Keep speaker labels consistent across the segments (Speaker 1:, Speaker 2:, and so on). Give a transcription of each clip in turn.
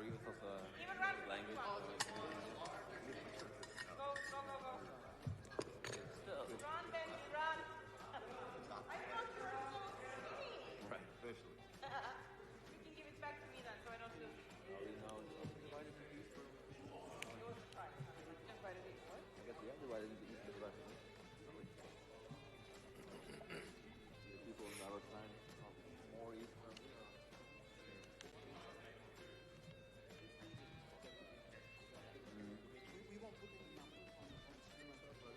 Speaker 1: forgive us language.
Speaker 2: Go.
Speaker 1: Still.
Speaker 2: Run, Benny, run. I thought you were so skinny.
Speaker 1: Right, officially.
Speaker 2: You can give it back to me then, so I don't lose it.
Speaker 1: Why did you use for...
Speaker 2: It was a try. Just by the way. What?
Speaker 1: I guess the other why didn't you use the rest? The people in our time more east from
Speaker 3: We won't put any numbers on screen like that, but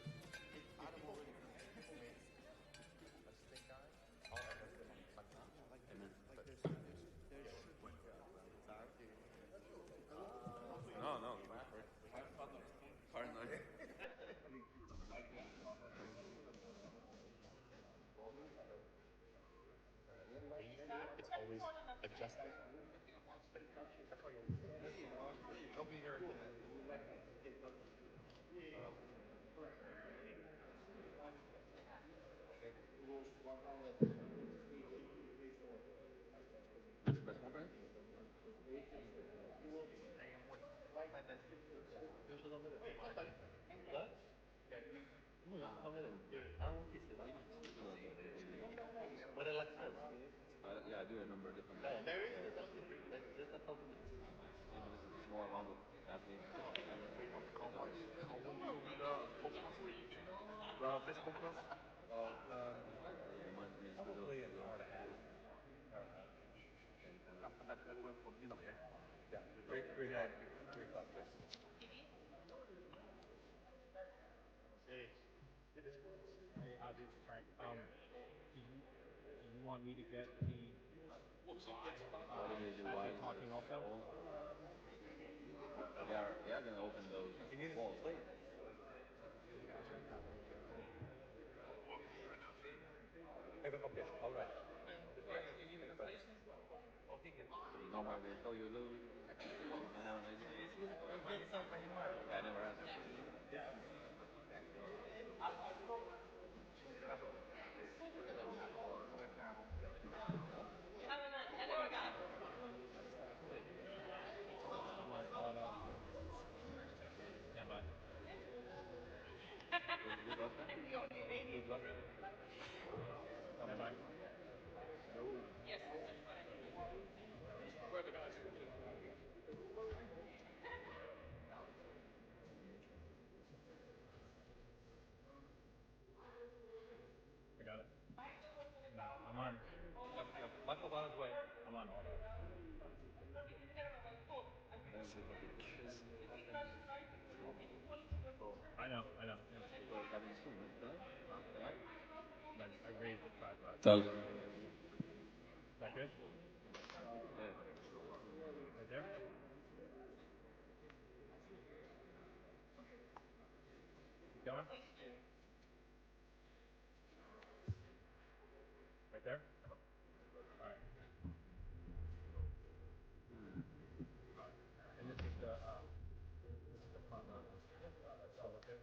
Speaker 3: Adam already a stick guy. Oh, like there's
Speaker 1: No. Pardon me.
Speaker 3: it's always adjusted. Help me here.
Speaker 1: Yeah, I do remember different. There is. That's helpful. Maybe this is more along with athlete.
Speaker 3: Probably an hour and a half. Yeah, 3 o'clock.
Speaker 4: Hey, Frank. Do you want me to get the talking also?
Speaker 1: We are gonna open those walls later.
Speaker 3: Okay, all right.
Speaker 1: Normally they tell you lose. I never asked.
Speaker 2: I never got it.
Speaker 4: Stand by. Stand by.
Speaker 2: Yes, that's what I did.
Speaker 4: Where are the guys? I got it. No, I'm on.
Speaker 3: Michael's on his way.
Speaker 4: I'm on auto. I know. I raised it 5 bucks.
Speaker 1: Doug.
Speaker 4: Is that good?
Speaker 1: Yeah.
Speaker 4: Right there? Keep going? Right there? Alright. And this is the front load. So look at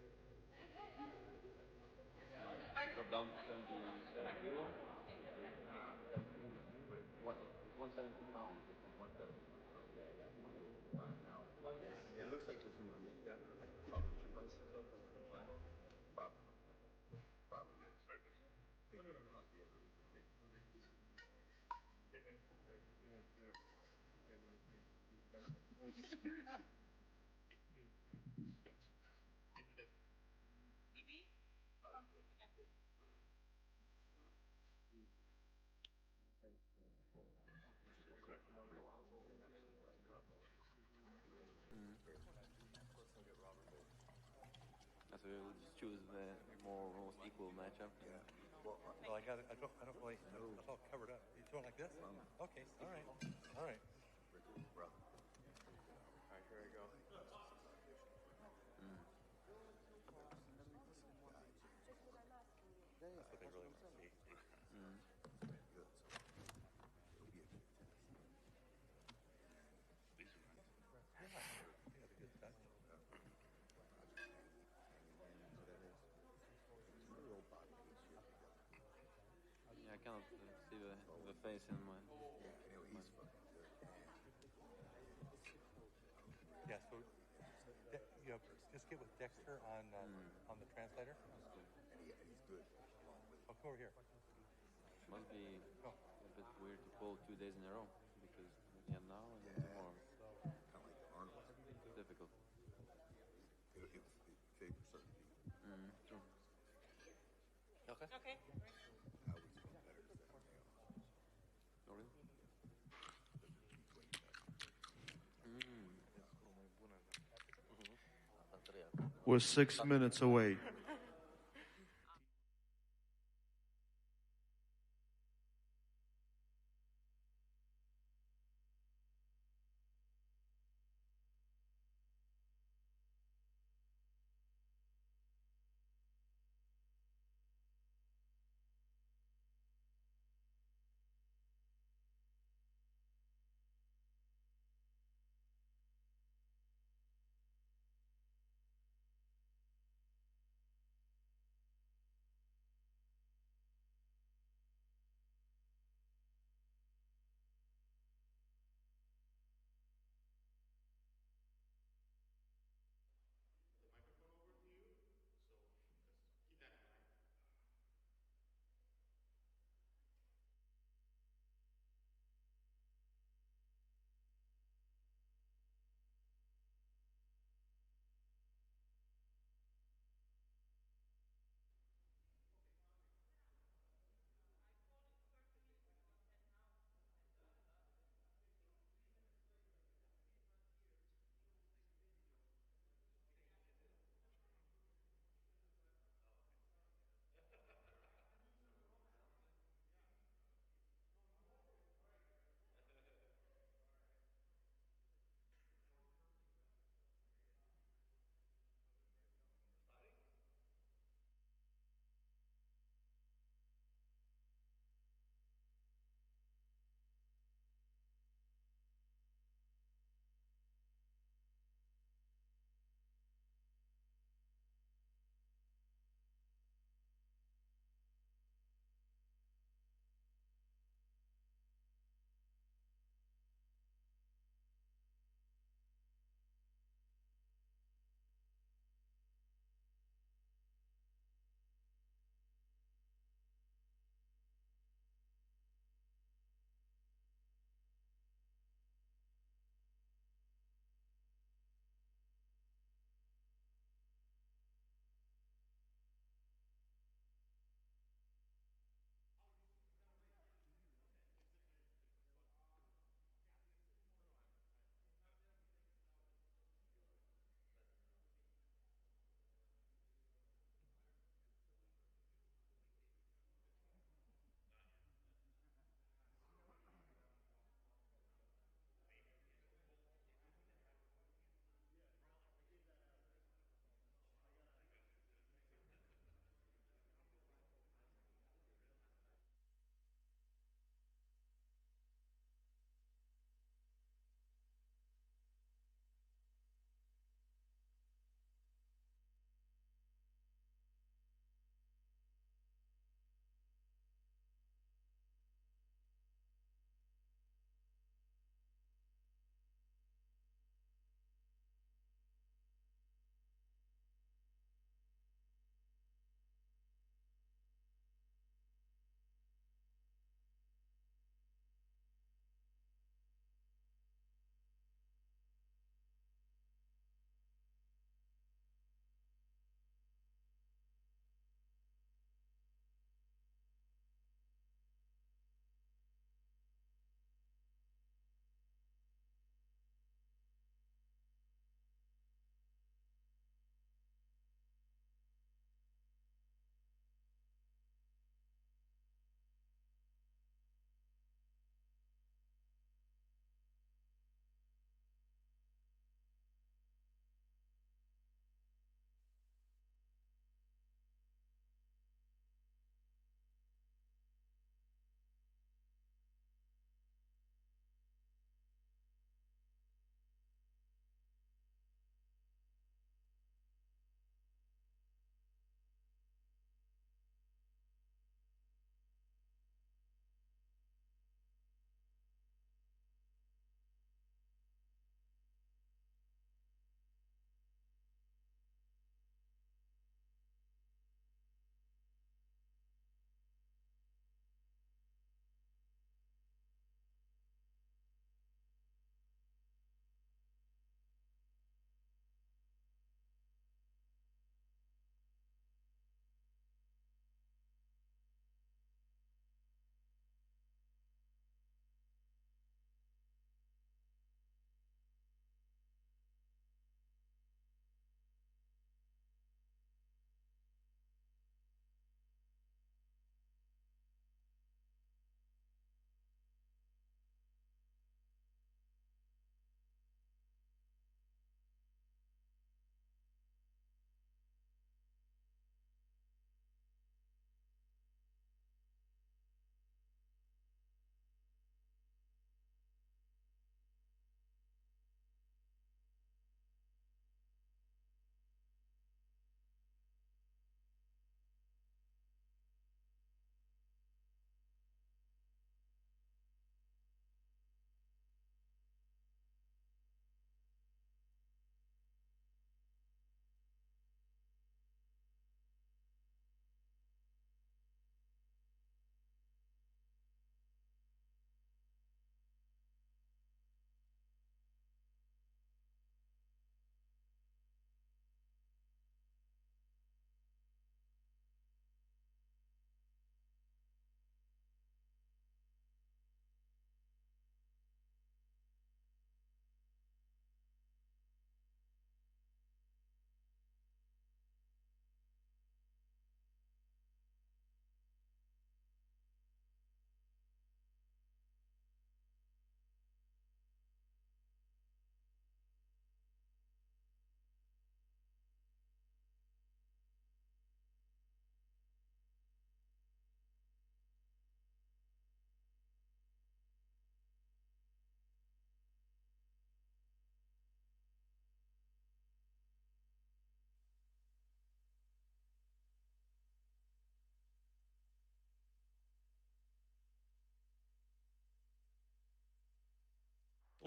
Speaker 1: Drop down 70 kilo. What? 170 pounds. 170.
Speaker 3: It looks like it's moving. Yeah.
Speaker 1: So we'll just choose the most equal matchup.
Speaker 3: Yeah. Well, I don't really know. It's all covered up. You doing like this? Okay. All right. All right. All right, here I go. That's what they really want to see.
Speaker 1: Yeah, I cannot see the face in my.
Speaker 3: just get with Dexter on the translator.
Speaker 5: Yeah, he's good.
Speaker 3: Oh, come over here.
Speaker 1: Must be a bit weird to pull 2 days in a row because we have now and tomorrow.
Speaker 5: Kind of like the Armwrestling.
Speaker 1: Difficult.
Speaker 5: It favors certain people.
Speaker 1: True.
Speaker 3: Okay.
Speaker 2: Okay.
Speaker 5: I always felt better than they are.
Speaker 1: Oh, really?
Speaker 6: We're 6 minutes away.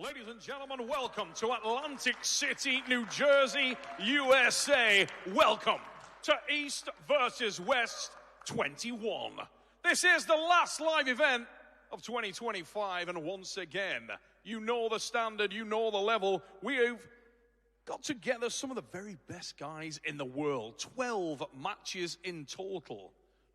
Speaker 7: Ladies and gentlemen, welcome to Atlantic City, New Jersey, USA. Welcome to East versus West 21. This is the last live event of 2025, and once again, you know the standard, you know the level. We've got together some of the very best guys in the world. 12 matches in total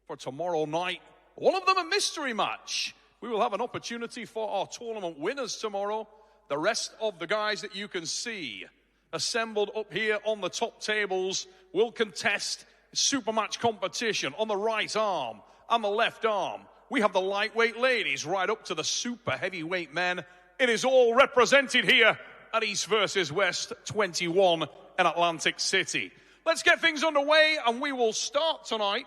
Speaker 7: for tomorrow night. One of them a mystery match. We will have an opportunity for our tournament winners tomorrow. The rest of the guys that you can see assembled up here on the top tables will contest super match competition on the right arm and the left arm. We have the lightweight ladies right up to the super heavyweight men. It is all represented here at East versus West 21 in Atlantic City. Let's get things underway, and we will start tonight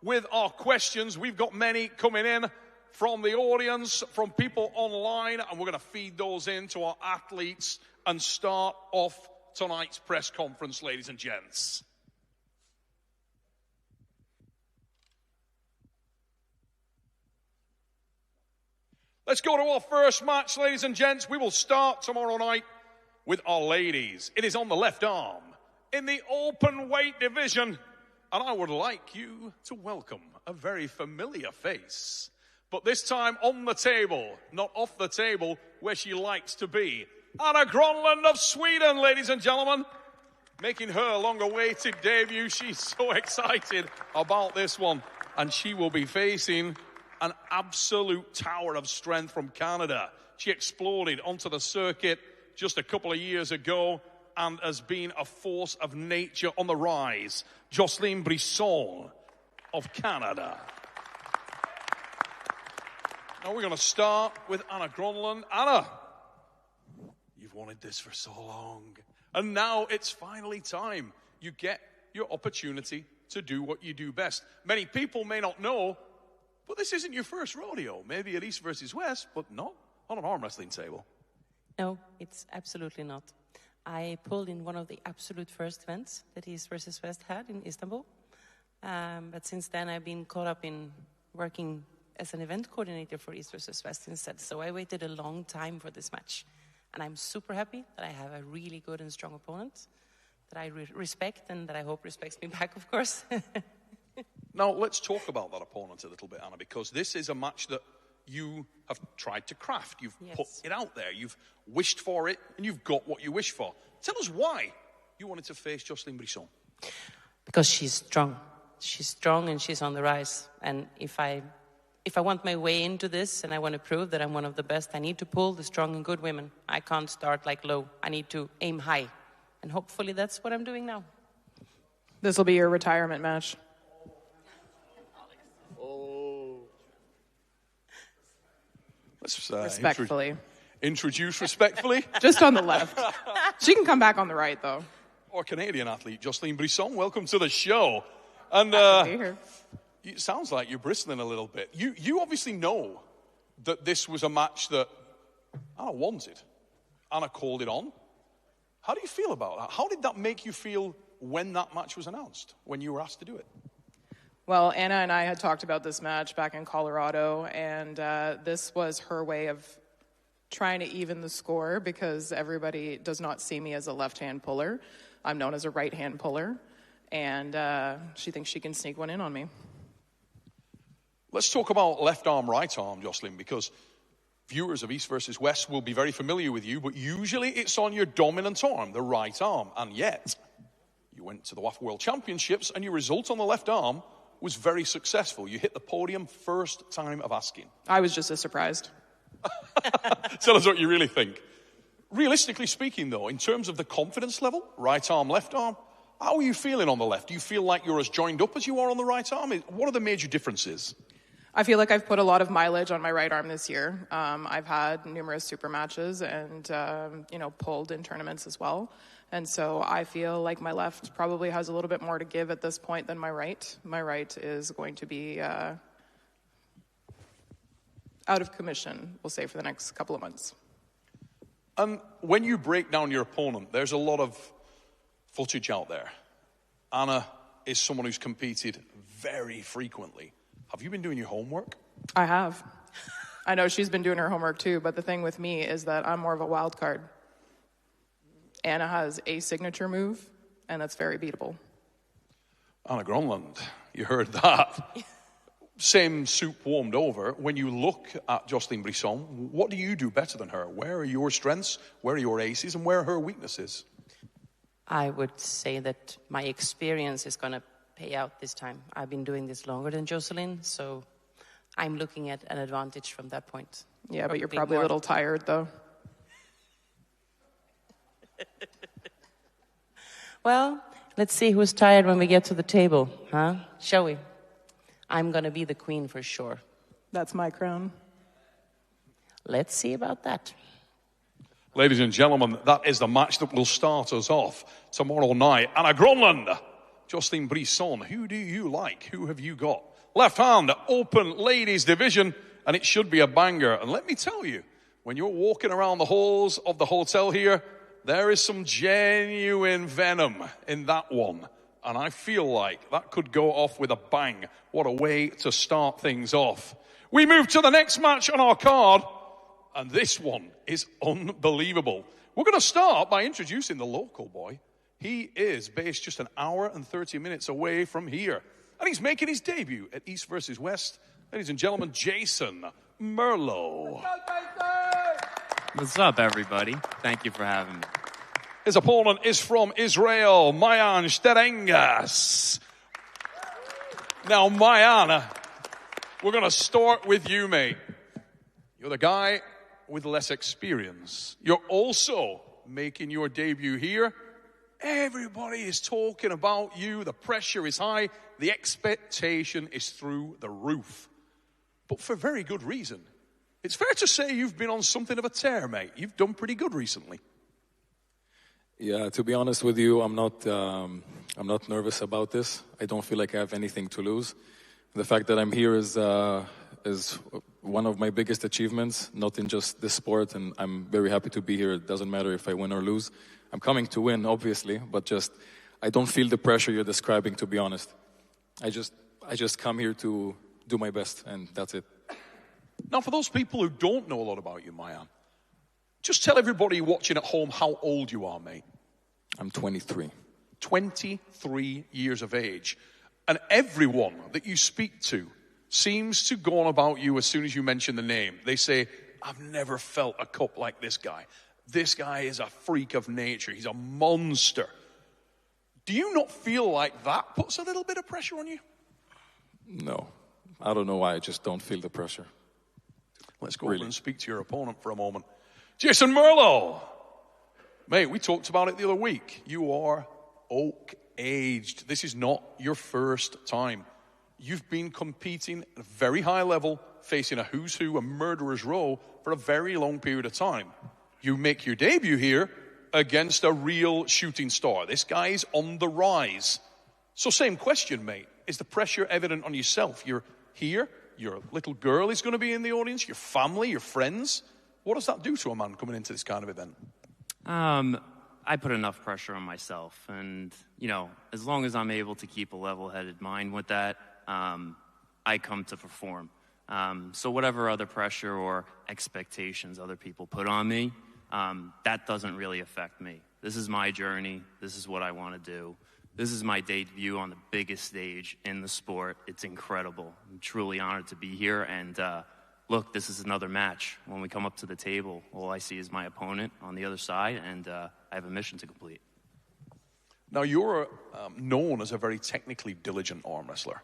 Speaker 7: with our questions. We've got many coming in from the audience, from people online, and we're going to feed those into our athletes and start off tonight's press conference, ladies and gents. Let's go to our first match, ladies and gents. We will start tomorrow night with our ladies. It is on the left arm in the open weight division, and I would like you to welcome a very familiar face, but this time on the table, not off the table where she likes to be. Anna Grland of Sweden, ladies and gentlemen, making her long-awaited debut. She's so excited about this one, and she will be facing an absolute tower of strength from Canada. She exploded onto the circuit just a couple of years ago and has been a force of nature on the rise. Joseline Bisson of Canada. Now we're going to start with Anna Grland. Anna, you've wanted this for so long, and now it's finally time. You get your opportunity to do what you do best. Many people may not know, but this isn't your first rodeo. Maybe at East versus West, but not on an arm wrestling table.
Speaker 8: No, it's absolutely not. I pulled in one of the absolute first events that East versus West had in Istanbul. But since then, I've been caught up in working as an event coordinator for East versus West instead. So I waited a long time for this match. And I'm super happy that I have a really good and strong opponent that I respect and that I hope respects me back, of course.
Speaker 7: Now, let's talk about that opponent a little bit, Anna, because this is a match that you have tried to craft. You've put it out there. You've wished for it, and you've got what you wish for. Tell us why you wanted to face Joseline Bisson.
Speaker 8: Because she's strong. She's strong and she's on the rise. And if I want my way into this and I want to prove that I'm one of the best, I need to pull the strong and good women. I can't start like low. I need to aim high. And hopefully that's what I'm doing now.
Speaker 9: This will be your retirement match.
Speaker 7: Let's
Speaker 9: respectfully.
Speaker 7: Introduce respectfully.
Speaker 9: Just on the left. She can come back on the right, though.
Speaker 7: Our Canadian athlete, Joseline Bisson, welcome to the show. And it sounds like you're bristling a little bit. You obviously know that this was a match that Anna wanted. Anna called it on. How do you feel about that? How did that make you feel when that match was announced, when you were asked to do it?
Speaker 9: Well, Anna and I had talked about this match back in Colorado, and this was her way of trying to even the score because everybody does not see me as a left-hand puller. I'm known as a right-hand puller, and she thinks she can sneak one in on me.
Speaker 7: Let's talk about left arm, right arm, Joseline, because viewers of East versus West will be very familiar with you, but usually it's on your dominant arm, the right arm, and yet you went to the WAF World Championships and your result on the left arm was very successful. You hit the podium first time of asking.
Speaker 9: I was just as surprised.
Speaker 7: Tell us what you really think. Realistically speaking, though, in terms of the confidence level, right arm, left arm, how are you feeling on the left? Do you feel like you're as joined up as you are on the right arm? What are the major differences?
Speaker 9: I feel like I've put a lot of mileage on my right arm this year. I've had numerous super matches and, pulled in tournaments as well. And so I feel like my left probably has a little bit more to give at this point than my right. My right is going to be out of commission, we'll say, for the next couple of months.
Speaker 7: And when you break down your opponent, there's a lot of footage out there. Anna is someone who's competed very frequently. Have you been doing your homework?
Speaker 9: I have. I know she's been doing her homework too, but the thing with me is that I'm more of a wild card. Anna has a signature move, and that's very beatable.
Speaker 7: Anna Grland, you heard that. Same soup warmed over. When you look at Joseline Bisson, what do you do better than her? Where are your strengths? Where are your aces? And where are her weaknesses?
Speaker 8: I would say that my experience is going to pay out this time. I've been doing this longer than Joseline, so I'm looking at an advantage from that point.
Speaker 9: Yeah, but you're probably a little tired, though.
Speaker 8: Well, let's see who's tired when we get to the table, huh? Shall we? I'm going to be the queen for sure.
Speaker 9: That's my crown.
Speaker 8: Let's see about that.
Speaker 7: Ladies and gentlemen, that is the match that will start us off tomorrow night. Anna Grland, Joseline Bisson, who do you like? Who have you got? Left hand, open ladies division, and it should be a banger. And let me tell you, when you're walking around the halls of the hotel here, there is some genuine venom in that one. And I feel like that could go off with a bang. What a way to start things off. We move to the next match on our card. And this one is unbelievable. We're going to start by introducing the local boy. He is based just an hour and 30 minutes away from here. And he's making his debut at East versus West. Ladies and gentlemen, Jason Merlo.
Speaker 10: What's up, everybody? Thank you for having me.
Speaker 7: His opponent is from Israel, Mayan Sterengas. Now, Mayan, we're going to start with you, mate. You're the guy with less experience. You're also making your debut here. Everybody is talking about you. The pressure is high. The expectation is through the roof. But for very good reason. It's fair to say you've been on something of a tear, mate. You've done pretty good recently.
Speaker 11: Yeah, to be honest with you, I'm not nervous about this. I don't feel like I have anything to lose. The fact that I'm here is one of my biggest achievements, not in just this sport, and I'm very happy to be here. It doesn't matter if I win or lose. I'm coming to win, obviously, but I don't feel the pressure you're describing, to be honest. I just come here to do my best, and that's it.
Speaker 7: Now, for those people who don't know a lot about you, Mayan, just tell everybody watching at home how old you are, mate.
Speaker 11: I'm 23.
Speaker 7: 23 years of age. And everyone that you speak to seems to go on about you as soon as you mention the name. They say, I've never felt a cup like this guy. This guy is a freak of nature. He's a monster. Do you not feel like that puts a little bit of pressure on you?
Speaker 11: No. I don't know why. I just don't feel the pressure.
Speaker 7: Let's go over and speak to your opponent for a moment. Jason Merlo. Mate, we talked about it the other week. You are oak-aged. This is not your first time. You've been competing at a very high level, facing a who's who, a murderer's row, for a very long period of time. You make your debut here against a real shooting star. This guy is on the rise. So same question, mate. Is the pressure evident on yourself? You're here, your little girl is going to be in the audience, your family, your friends. What does that do to a man coming into this kind of event?
Speaker 10: I put enough pressure on myself. And, as long as I'm able to keep a level-headed mind with that, I come to perform. So whatever other pressure or expectations other people put on me, that doesn't really affect me. This is my journey. This is what I want to do. This is my debut on the biggest stage in the sport. It's incredible. I'm truly honored to be here. And look, this is another match. When we come up to the table, all I see is my opponent on the other side, and I have a mission to complete.
Speaker 7: Now, you're known as a very technically diligent arm wrestler.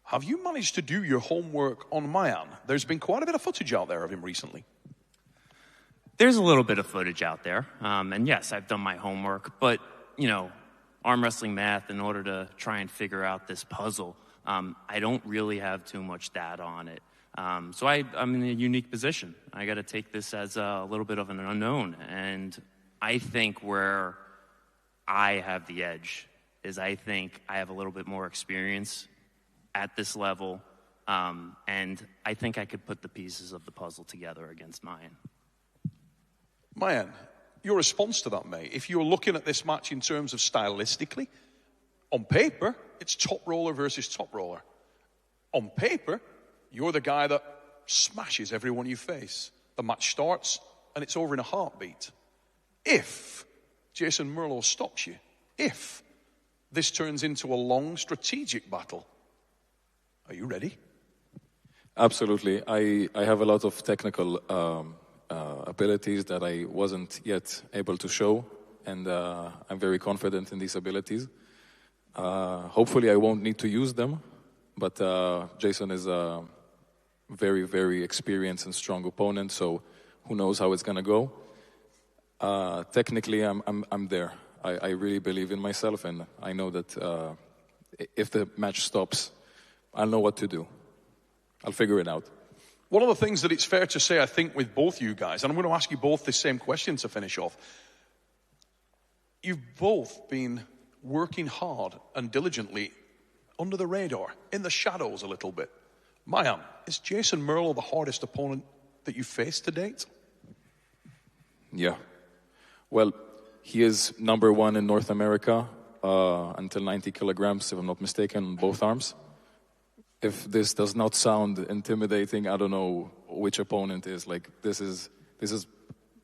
Speaker 7: Have you managed to do your homework on Mayan? There's been quite a bit of footage out there of him recently.
Speaker 10: There's a little bit of footage out there. And yes, I've done my homework. But, arm wrestling math, in order to try and figure out this puzzle, I don't really have too much data on it. So I'm in a unique position. I got to take this as a little bit of an unknown. And I think where I have the edge is I think I have a little bit more experience at this level. And I think I could put the pieces of the puzzle together against Mayan.
Speaker 7: Mayan, your response to that, mate, if you're looking at this match in terms of stylistically, on paper, it's top roller versus top roller. On paper, you're the guy that smashes everyone you face. The match starts, and it's over in a heartbeat. If Jason Merlo stops you, if this turns into a long strategic battle, are you ready?
Speaker 11: Absolutely. I have a lot of technical abilities that I wasn't yet able to show, and I'm very confident in these abilities. Hopefully I won't need to use them, but Jason is a very, very experienced and strong opponent, so who knows how it's going to go. Technically, I'm there. I really believe in myself, and I know that if the match stops, I'll know what to do. I'll figure it out.
Speaker 7: One of the things that it's fair to say, I think, with both you guys, and I'm going to ask you both the same question to finish off. You've both been working hard and diligently under the radar, in the shadows a little bit. Mayan, is Jason Merlo the hardest opponent that you've faced to date?
Speaker 11: Yeah. Well, he is number one in North America until 90 kilograms, if I'm not mistaken, on both arms. If this does not sound intimidating, I don't know which opponent is. Like, this is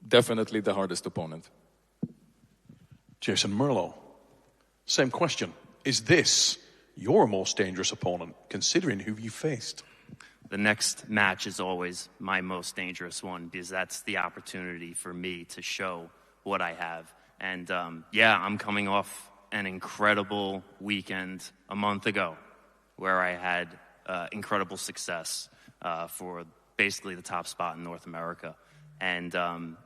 Speaker 11: definitely the hardest opponent.
Speaker 7: Jason Merlo, same question. Is this your most dangerous opponent, considering who you faced?
Speaker 10: The next match is always my most dangerous one, because that's the opportunity for me to show what I have. And yeah, I'm coming off an incredible weekend a month ago where I had incredible success for basically the top spot in North America. And,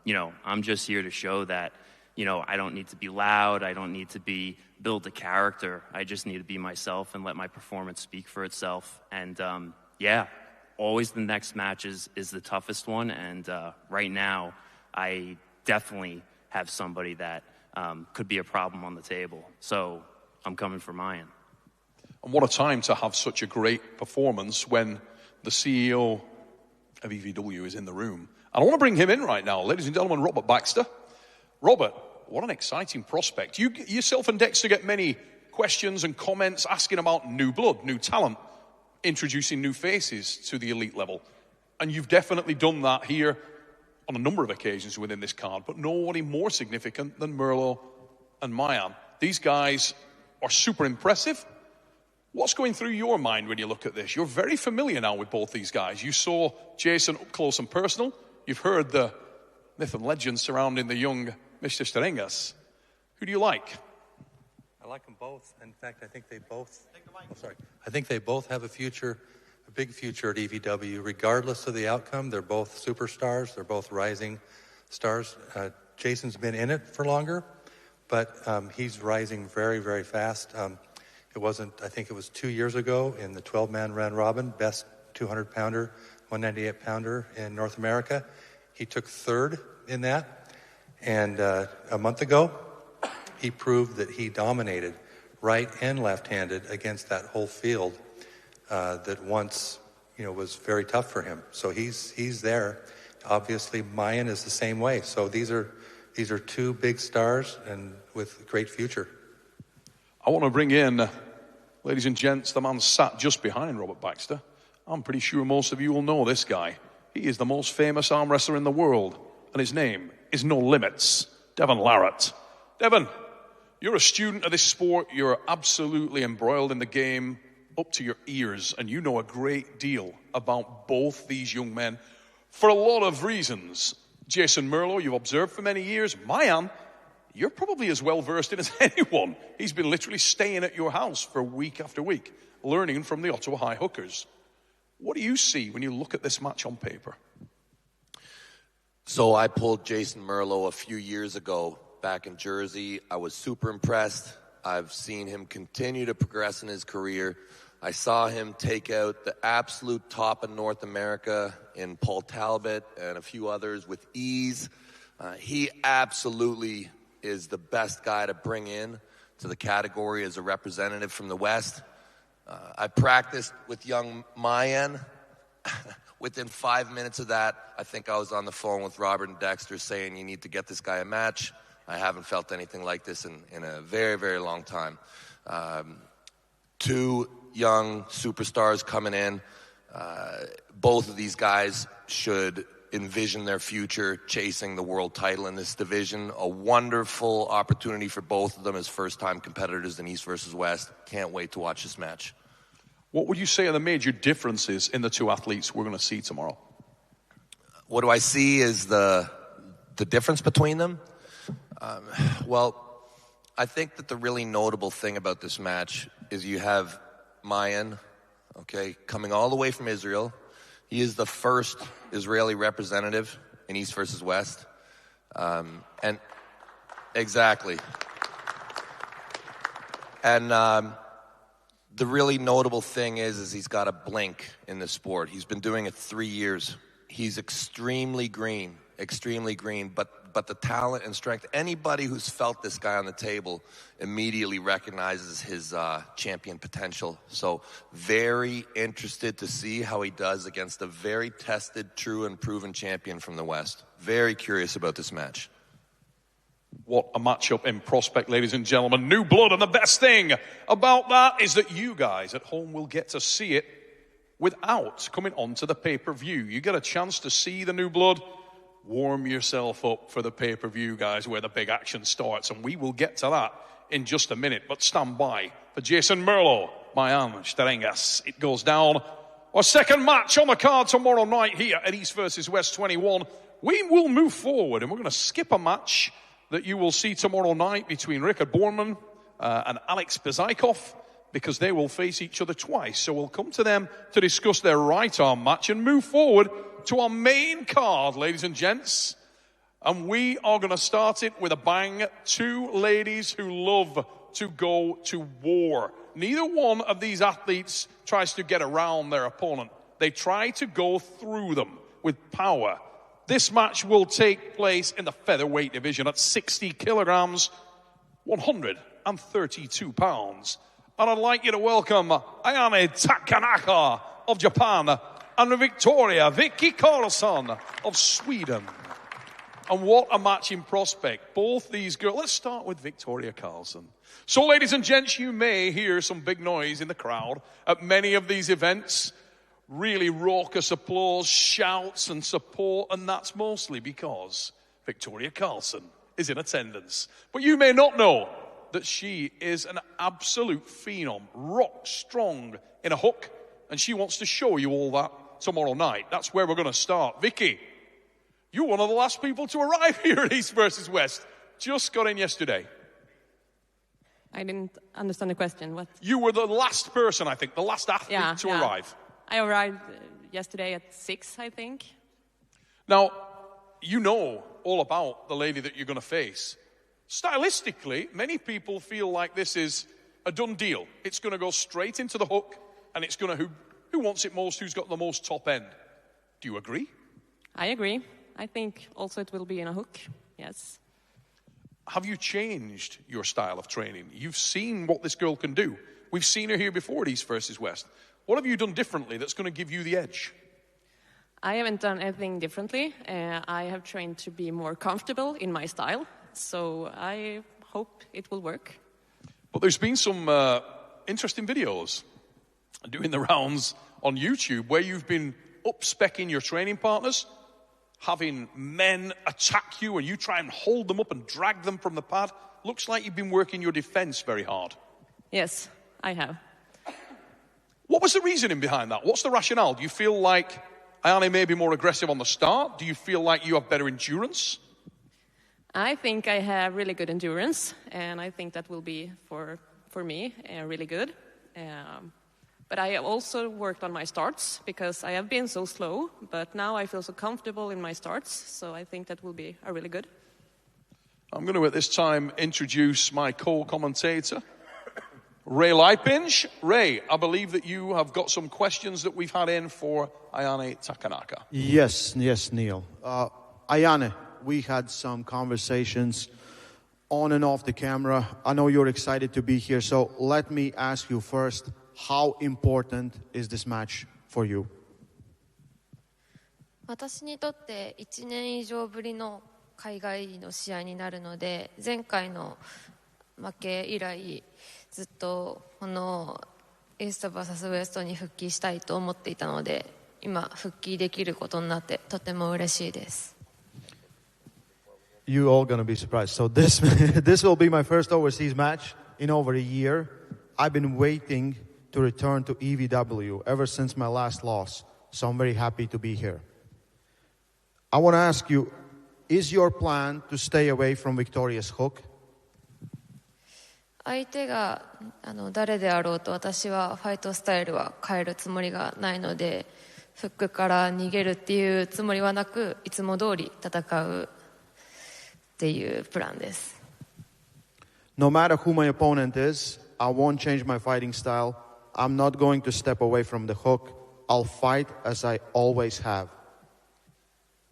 Speaker 10: you know, I'm just here to show that, you know, I don't need to be loud. I don't need to build a character. I just need to be myself and let my performance speak for itself. And, yeah, always the next match is the toughest one. And right now, I definitely have somebody that could be a problem on the table. So I'm coming for Mayan.
Speaker 7: And what a time to have such a great performance when the CEO of EVW is in the room. And I want to bring him in right now. Ladies and gentlemen, Robert Baxter. Robert, what an exciting prospect. You yourself and Dexter get many questions and comments asking about new blood, new talent, introducing new faces to the elite level. And you've definitely done that here on a number of occasions within this card, but nobody more significant than Merlo and Mayan. These guys are super impressive. What's going through your mind when you look at this? You're very familiar now with both these guys. You saw Jason up close and personal. You've heard the myth and legend surrounding the young Mr. Steningas. Who do you like?
Speaker 3: I like them both. In fact, I think they both. I think they both have a future, a big future at EVW. Regardless of the outcome, they're both superstars. They're both rising stars. Jason's been in it for longer, but he's rising very, very fast. I think it was 2 years ago in the 12-man round robin, best 200-pounder, 198-pounder in North America. He took third in that. And a month ago, he proved that he dominated right and left-handed against that whole field that once, you know, was very tough for him. So he's there. Obviously, Mayan is the same way. So these are two big stars and with a great future.
Speaker 7: I want to bring in, ladies and gents, the man sat just behind Robert Baxter. I'm pretty sure most of you will know this guy. He is the most famous arm wrestler in the world, and his name is No Limits, Devon Larratt. Devon, you're a student of this sport. You're absolutely embroiled in the game up to your ears, and you know a great deal about both these young men for a lot of reasons. Jason Merlo, you've observed for many years. Mayan, you're probably as well versed in as anyone. He's been literally staying at your house for week after week, learning from the Ottawa High Hookers. What do you see when you look at this match on paper?
Speaker 12: So I pulled Jason Merlo a few years ago back in Jersey. I was super impressed. I've seen him continue to progress in his career. I saw him take out the absolute top of North America in Paul Talbot and a few others with ease. He absolutely is the best guy to bring in to the category as a representative from the West. I practiced with young Mayan. Within 5 minutes of that, I think I was on the phone with Robert and Dexter saying, you need to get this guy a match. I haven't felt anything like this in a very, very long time. Two young superstars coming in. both of these guys should envision their future chasing the world title in this division. A wonderful opportunity for both of them as first-time competitors in East versus West. Can't wait to watch this match.
Speaker 7: What would you say are the major differences in the two athletes we're going to see tomorrow?
Speaker 12: What do I see is the difference between them? Well, I think that the really notable thing about this match is you have Mayan, okay, coming all the way from Israel. He is the first Israeli representative in East versus West. And exactly. And the really notable thing is he's got a blink in the sport. He's been doing it 3 years. He's extremely green, but the talent and strength, anybody who's felt this guy on the table immediately recognizes his champion potential. So very interested to see how he does against a very tested, true, and proven champion from the West. Very curious about this match.
Speaker 7: What a matchup in prospect, ladies and gentlemen. New blood, and the best thing about that is that you guys at home will get to see it without coming onto the pay-per-view. You get a chance to see the new blood. Warm yourself up for the pay-per-view, guys, where the big action starts, and we will get to that in just a minute. But stand by for Jason Merlo, Mayan, Stenis. It goes down. Our second match on the card tomorrow night here at East versus West 21. We will move forward, and we're going to skip a match that you will see tomorrow night between Richard Bourneman and Alex Bzikov, because they will face each other twice. So we'll come to them to discuss their right arm match and move forward to our main card, ladies and gents. And we are going to start it with a bang. Two ladies who love to go to war. Neither one of these athletes tries to get around their opponent. They try to go through them with power. This match will take place in the featherweight division at 60 kilograms, 132 pounds. And I'd like you to welcome Ayame Takanaka of Japan and Vicky Carlson of Sweden. And what a match in prospect. Both these girls. Let's start with Victoria Carlson. So, ladies and gents, you may hear some big noise in the crowd at many of these events. Really raucous applause, shouts and support, and that's mostly because Victoria Carlson is in attendance. But you may not know that she is an absolute phenom, rock strong in a hook, and she wants to show you all that tomorrow night. That's where we're going to start. Vicky, you're one of the last people to arrive here at East versus West. Just got in yesterday.
Speaker 13: I didn't understand the question. What?
Speaker 7: You were the last person, I think, the last athlete to arrive.
Speaker 13: I arrived yesterday at 6, I think.
Speaker 7: Now, you know all about the lady that you're going to face. Stylistically, many people feel like this is a done deal. It's going to go straight into the hook, and it's going to who wants it most, who's got the most top end. Do you agree?
Speaker 13: I agree. I think also it will be in a hook, yes.
Speaker 7: Have you changed your style of training? You've seen what this girl can do. We've seen her here before at East versus West. What have you done differently that's going to give you the edge?
Speaker 13: I haven't done anything differently. I have trained to be more comfortable in my style, so I hope it will work.
Speaker 7: But there's been some interesting videos doing the rounds on YouTube where you've been up-speccing your training partners, having men attack you and you try and hold them up and drag them from the pad. Looks like you've been working your defense very hard.
Speaker 13: Yes, I have.
Speaker 7: What was the reasoning behind that? What's the rationale? Do you feel like Ayame may be more aggressive on the start? Do you feel like you have better endurance?
Speaker 13: I think I have really good endurance, and I think that will be, for me, really good. But I have also worked on my starts, because I have been so slow, but now I feel so comfortable in my starts, so I think that will be a really good.
Speaker 7: I'm going to, at this time, introduce my co-commentator, Ray Lipinge. Ray, I believe that you have got some questions that we've had in for Ayane Takanaka.
Speaker 6: Yes, Neil. Ayane, we had some conversations on and off the camera. I know you're excited to be here, so let me ask you first, how important is this match for you?
Speaker 14: 私にとって1年以上ぶりの海外の試合になるので、前回の負け以来ずっとこのイースト vs ウエストに復帰したいと思っていたので、今復帰できることになってとても嬉しいです。
Speaker 6: You all gonna be surprised. So this will be my first overseas match in over a year. I've been waiting to return to EVW ever since my last loss. So I'm very happy to be here. I want to ask you, is your plan to stay away from Victoria's hook?
Speaker 14: 相手が誰であろうと私はファイトスタイルは変えるつもりがないので、フックから逃げるっていうつもりはなく、いつも通り戦うっていうプランです。
Speaker 6: No matter who my opponent is, I won't change my fighting style. I'm not going to step away from the hook. I'll fight as I always have.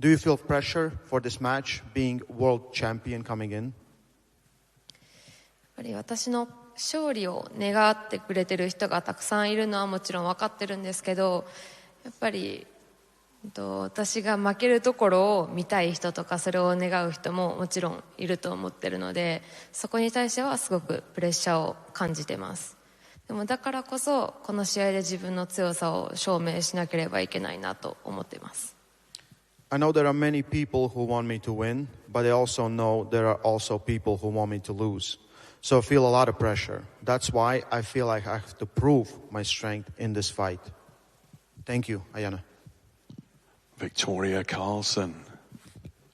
Speaker 6: Do you feel pressure for this match, being world champion coming in?
Speaker 14: やっぱり私の勝利を願ってくれてる人がたくさんいるのはもちろん分かってるんですけど、やっぱり私が負けるところを見たい人とかそれを願う人ももちろんいると思ってるので、そこに対してはすごくプレッシャーを感じてます。でもだからこそこの試合で自分の強さを証明しなければいけないなと思っています。
Speaker 6: I know there are many people who want me to win, but I also know there are also people who want me to lose. So I feel a lot of pressure. That's why I feel like I have to prove my strength in this fight. Thank you, Ayane.
Speaker 7: Victoria Carlson.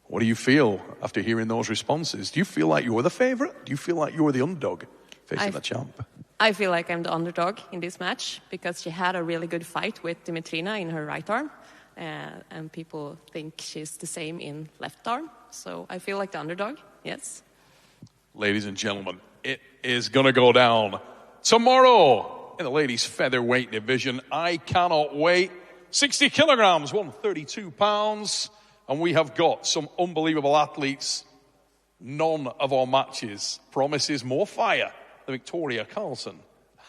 Speaker 7: What do you feel after hearing those responses? Do you feel like you're the favorite? Do you feel like you're the underdog facing the champ?
Speaker 13: I feel like I'm the underdog in this match because she had a really good fight with Dimitrina in her right arm. And people think she's the same in left arm. So I feel like the underdog, yes.
Speaker 7: Ladies and gentlemen, it is going to go down tomorrow in the ladies' featherweight division. I cannot wait. 60 kilograms, 132 pounds. And we have got some unbelievable athletes. None of our matches promises more fire than Victoria Carlson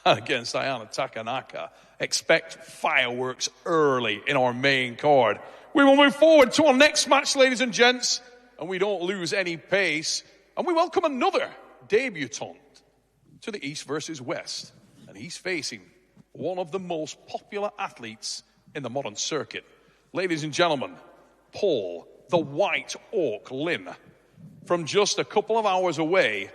Speaker 7: against Ayane Takanaka. Expect fireworks early in our main card. We will move forward to our next match, ladies and gents, and we don't lose any pace. And we welcome another debutant to the East versus West. And he's facing one of the most popular athletes in the modern circuit. Ladies and gentlemen, Paul, the White Orc Lynn, from just a couple of hours away,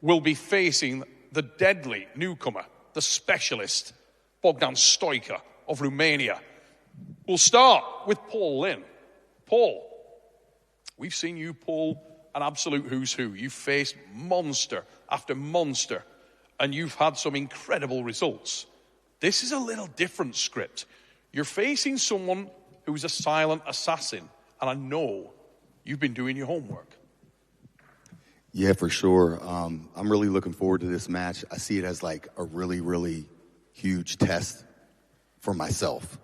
Speaker 7: will be facing the deadly newcomer, the specialist, Bogdan Stoker of Romania. We'll start with Paul Lynn. Paul, we've seen you pull an absolute who's who. You've faced monster after monster, and you've had some incredible results. This is a little different script. You're facing someone who's a silent assassin, and I know you've been doing your homework.
Speaker 5: Yeah, for sure. I'm really looking forward to this match. I see it as like a really, really huge test for myself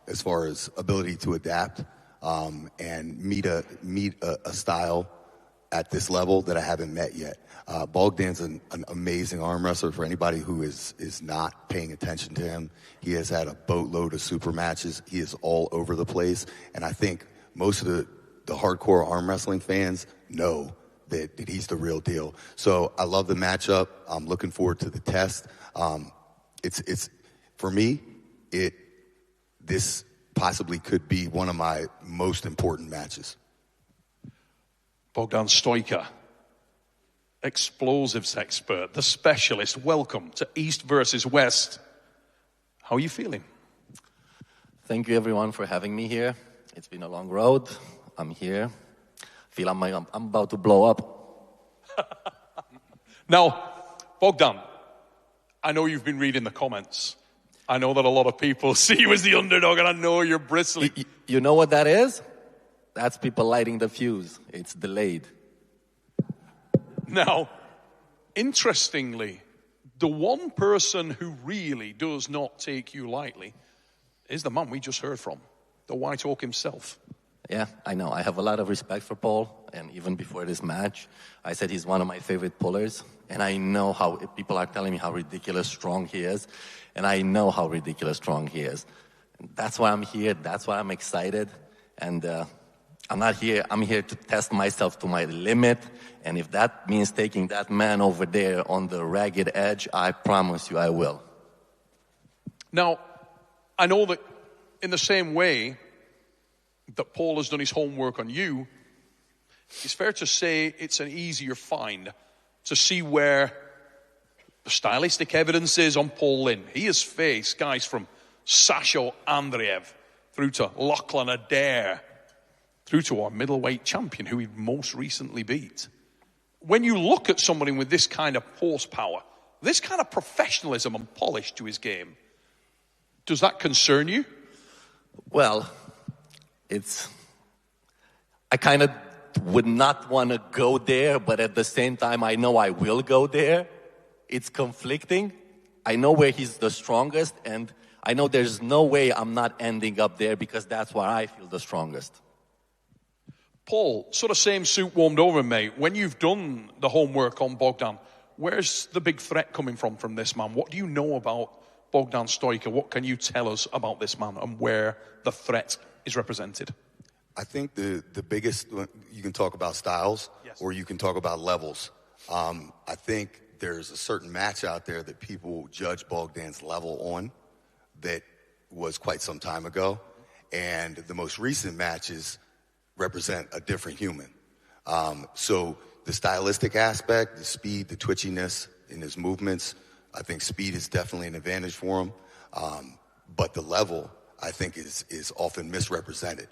Speaker 5: as far as ability to adapt and meet a style at this level that I haven't met yet. Bogdan's an amazing arm wrestler. For anybody who is not paying attention to him, he has had a boatload of super matches. He is all over the place, and I think most of the hardcore arm wrestling fans know that he's the real deal. So I love the matchup. I'm looking forward to the test. It's for me, this possibly could be one of my most important matches.
Speaker 7: Bogdan Stoker, explosives expert, the specialist. Welcome to East versus West. How are you feeling?
Speaker 15: Thank you, everyone, for having me here. It's been a long road. I'm here. I feel I'm about to blow up.
Speaker 7: Now, Bogdan, I know you've been reading the comments. I know that a lot of people see you as the underdog, and I know you're bristling.
Speaker 15: You know what that is? That's people lighting the fuse. It's delayed.
Speaker 7: Now, interestingly, the one person who really does not take you lightly is the man we just heard from, the White Orc himself.
Speaker 15: Yeah, I know. I have a lot of respect for Paul, and even before this match, I said he's one of my favorite pullers, and I know how people are telling me how ridiculous strong he is, and I know how ridiculous strong he is. And that's why I'm here. That's why I'm excited, and I'm not here. I'm here to test myself to my limit, and if that means taking that man over there on the ragged edge, I promise you I will.
Speaker 7: Now, I know that in the same way that Paul has done his homework on you, it's fair to say it's an easier find to see where the stylistic evidence is on Paul Lynn. He has faced guys from Sasho Andreev through to Lachlan Adair, through to our middleweight champion who he most recently beat. When you look at somebody with this kind of horsepower, this kind of professionalism and polish to his game, does that concern you?
Speaker 15: Well, I kind of would not want to go there, but at the same time, I know I will go there. It's conflicting. I know where he's the strongest, and I know there's no way I'm not ending up there because that's where I feel the strongest.
Speaker 7: Paul, sort of same suit warmed over, mate. When you've done the homework on Bogdan, where's the big threat coming from this man? What do you know about Bogdan Stoker? What can you tell us about this man and where the threat is represented?
Speaker 5: I think the biggest, you can talk about styles, yes, or you can talk about levels. I think there's a certain match out there that people judge Bogdan's level on that was quite some time ago. And the most recent matches represent a different human. So the stylistic aspect, the speed, the twitchiness in his movements, I think speed is definitely an advantage for him. But the level, I think, is often misrepresented.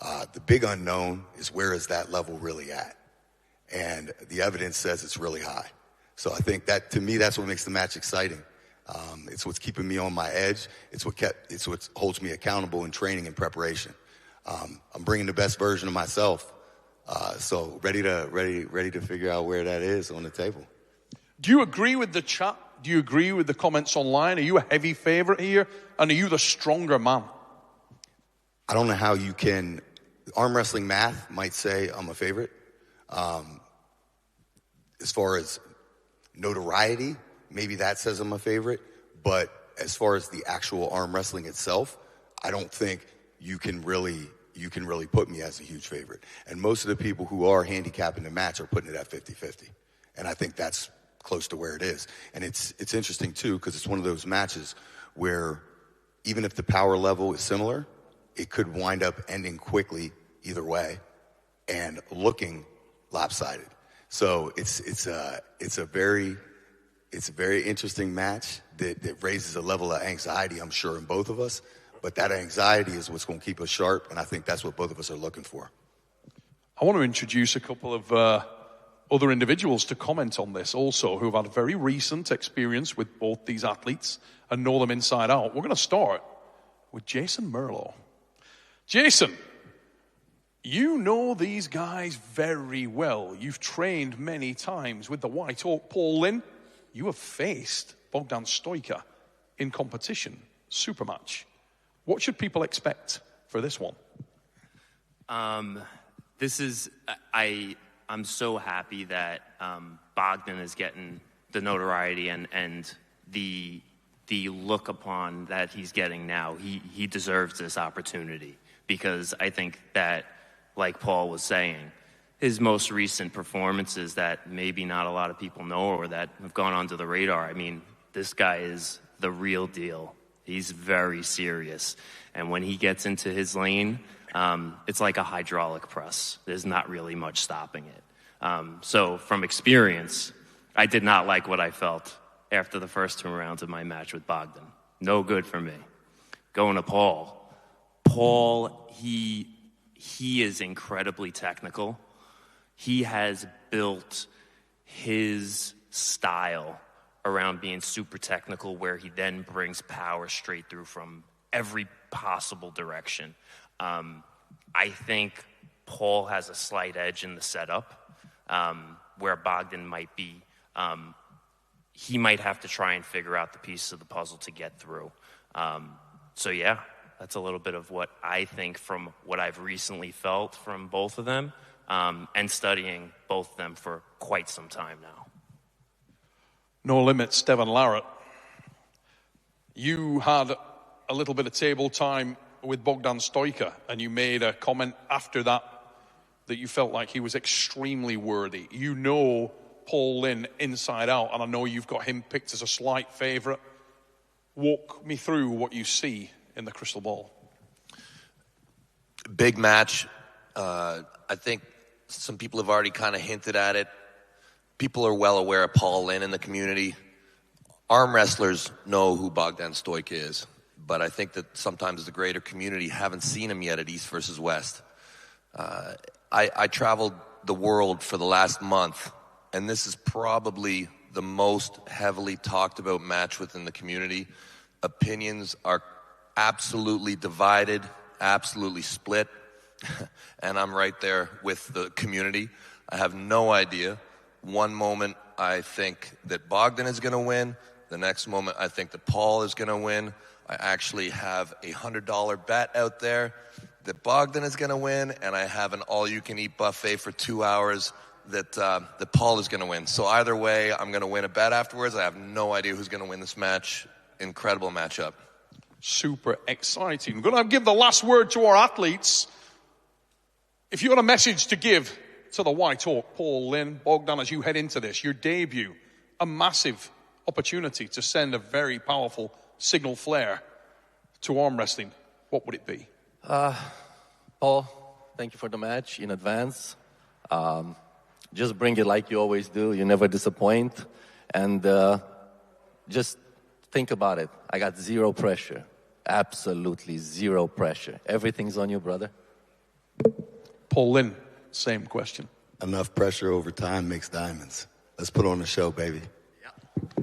Speaker 5: The big unknown is where is that level really at? And the evidence says it's really high. So I think that, to me, that's what makes the match exciting. It's what's keeping me on my edge. It's what holds me accountable in training and preparation. I'm bringing the best version of myself. So ready to figure out where that is on the table.
Speaker 7: Do you agree with the chat? Do you agree with the comments online? Are you a heavy favorite here? And are you the stronger man?
Speaker 5: I don't know how you can. Arm wrestling math might say I'm a favorite. As far as notoriety, maybe that says I'm a favorite. But as far as the actual arm wrestling itself, I don't think you can really put me as a huge favorite. And most of the people who are handicapping the match are putting it at 50-50. And I think that's close to where it is. And it's interesting, too, because it's one of those matches where even if the power level is similar, it could wind up ending quickly either way and looking lopsided. So it's a very interesting match that raises a level of anxiety, I'm sure, in both of us. But that anxiety is what's going to keep us sharp, and I think that's what both of us are looking for.
Speaker 7: I want to introduce a couple of other individuals to comment on this also, who have had very recent experience with both these athletes and know them inside out. We're going to start with Jason Merlo. Jason, you know these guys very well. You've trained many times with the White Oak. Paul Lynn, you have faced Bogdan Stoker in competition, super match. What should people expect for this one?
Speaker 10: I'm so happy that Bogdan is getting the notoriety and the look upon that he's getting now. He deserves this opportunity because I think that, like Paul was saying, his most recent performances that maybe not a lot of people know or that have gone onto the radar. I mean, this guy is the real deal. He's very serious. And when he gets into his lane, it's like a hydraulic press. There's not really much stopping it. So from experience, I did not like what I felt after the first 2 rounds of my match with Bogdan. No good for me. Going to Paul. Paul, he is incredibly technical. He has built his style around being super technical, where he then brings power straight through from every possible direction. I think Paul has a slight edge in the setup, where Bogdan might be, he might have to try and figure out the pieces of the puzzle to get through. So yeah, that's a little bit of what I think from what I've recently felt from both of them, and studying both of them for quite some time now.
Speaker 7: No Limits, Devon Larratt. You had a little bit of table time with Bogdan Stoker, and you made a comment after that you felt like he was extremely worthy. You know Paul Lynn inside out, and I know you've got him picked as a slight favorite. Walk me through what you see in the crystal ball.
Speaker 12: Big match. I think some people have already kind of hinted at it. People are well aware of Paul Lynn in the community. Arm wrestlers know who Bogdan Stoika is, but I think that sometimes the greater community haven't seen him yet at East versus West. I traveled the world for the last month, and this is probably the most heavily talked about match within the community. Opinions are absolutely divided, absolutely split, and I'm right there with the community. I have no idea. One moment I think that Bogdan is going to win. The next moment I think that Paul is going to win. I actually have a $100 bet out there that Bogdan is going to win, and I have an all-you-can-eat buffet for 2 hours that Paul is going to win. So either way, I'm going to win a bet afterwards. I have no idea who's going to win this match. Incredible matchup.
Speaker 7: Super exciting. We're going to give the last word to our athletes. If you had a message to give to the White Hawk, Paul, Lynn, Bogdan, as you head into this, your debut, a massive opportunity to send a very powerful signal flare to arm wrestling, what would it be?
Speaker 15: Paul, thank you for the match in advance. Just bring it like you always do. You never disappoint. And just think about it. I got zero pressure. Absolutely zero pressure. Everything's on you, brother.
Speaker 7: Paul Lynn, same question.
Speaker 5: Enough pressure over time makes diamonds. Let's put on a show, baby.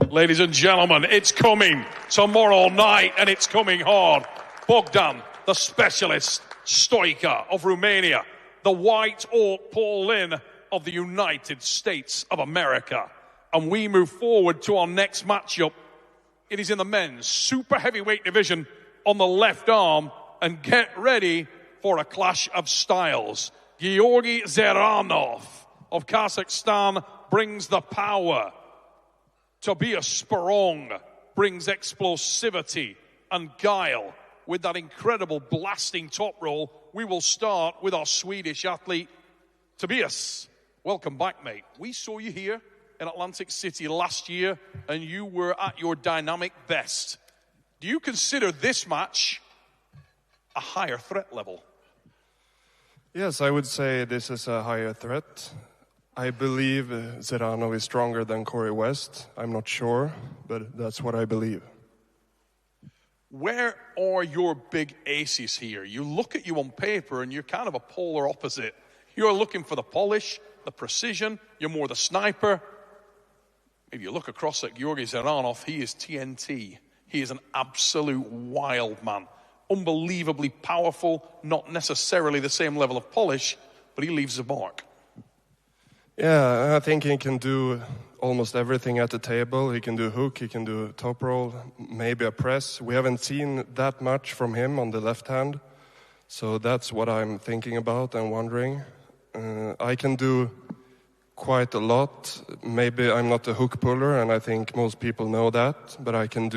Speaker 7: Ladies and gentlemen, it's coming tomorrow night, and it's coming hard. Bogdan, the specialist Stoika of Romania, the White Hawk Paul Lynn of the United States of America. And we move forward to our next matchup. It is in the men's super heavyweight division on the left arm. And get ready for a clash of styles. Gueorgi Zeranov of Kazakhstan brings the power. Tobias Sporrong brings explosivity and guile with that incredible blasting top roll. We will start with our Swedish athlete, Tobias. Welcome back, mate. We saw you here in Atlantic City last year, and you were at your dynamic best. Do you consider this match a higher threat level?
Speaker 16: Yes, I would say this is a higher threat. I believe Zeranov is stronger than Corey West. I'm not sure, but that's what I believe.
Speaker 7: Where are your big aces here? You look at you on paper and you're kind of a polar opposite. You're looking for the polish, the precision, you're more the sniper. If you look across at Gueorgi Zeranov, he is TNT. He is an absolute wild man. Unbelievably powerful, not necessarily the same level of polish, but he leaves a mark.
Speaker 16: Yeah, I think he can do almost everything at the table. He can do hook, he can do top roll, maybe a press. We haven't seen that much from him on the left hand. So that's what I'm thinking about and wondering. I can do quite a lot. Maybe I'm not a hook puller, and I think most people know that. But I can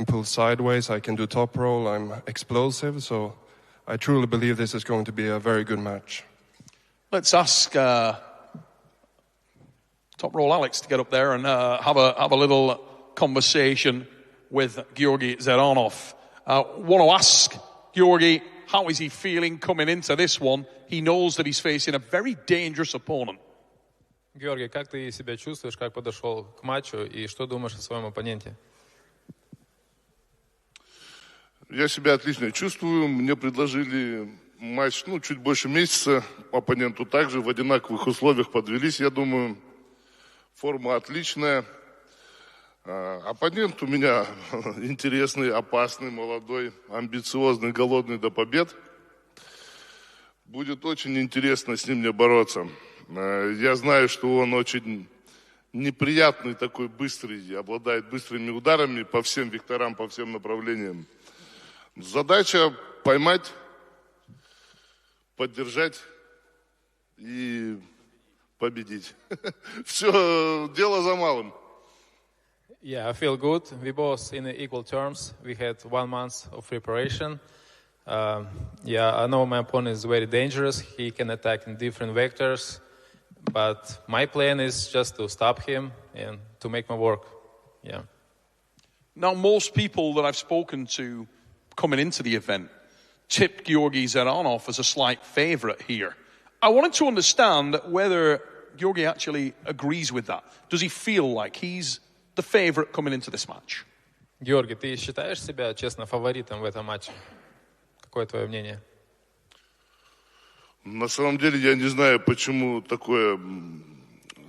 Speaker 16: pull sideways, I can do top roll, I'm explosive. So I truly believe this is going to be a very good match.
Speaker 7: Let's ask Top Roll Alex to get up there and have a little conversation with Gueorgi Zeranov. Want to ask Gueorgi, how is he feeling coming into this one? He knows that he's facing a very dangerous opponent.
Speaker 17: Георгий, как ты себя чувствуешь, как подошел к матчу и что думаешь о своем оппоненте?
Speaker 18: Я себя отлично чувствую. Мне предложили матч, чуть больше месяца. Оппоненту также в одинаковых условиях подвелись. Я думаю, форма отличная. Оппонент у меня интересный, опасный, молодой, амбициозный, голодный до побед. Будет очень интересно с ним мне бороться. Я знаю, что он очень неприятный, такой быстрый, обладает быстрыми ударами по всем векторам, по всем направлениям. Задача поймать, поддержать и победить. Все, дело за малым.
Speaker 17: Yeah, I feel good. We both in equal terms. We had 1 month of preparation. I know my opponent is very dangerous. He can attack in different vectors. But my plan is just to stop him and to make my work. Yeah.
Speaker 7: Now, most people that I've spoken to coming into the event tipped Gueorgi Zeranov as a slight favourite here. I wanted to understand whether Gueorgi actually agrees with that. Does he feel like he's the favourite coming into this match?
Speaker 17: Георгий, ты считаешь себя, честно, фаворитом в этом матче? Какое твое мнение?
Speaker 18: На самом деле я не знаю, почему такое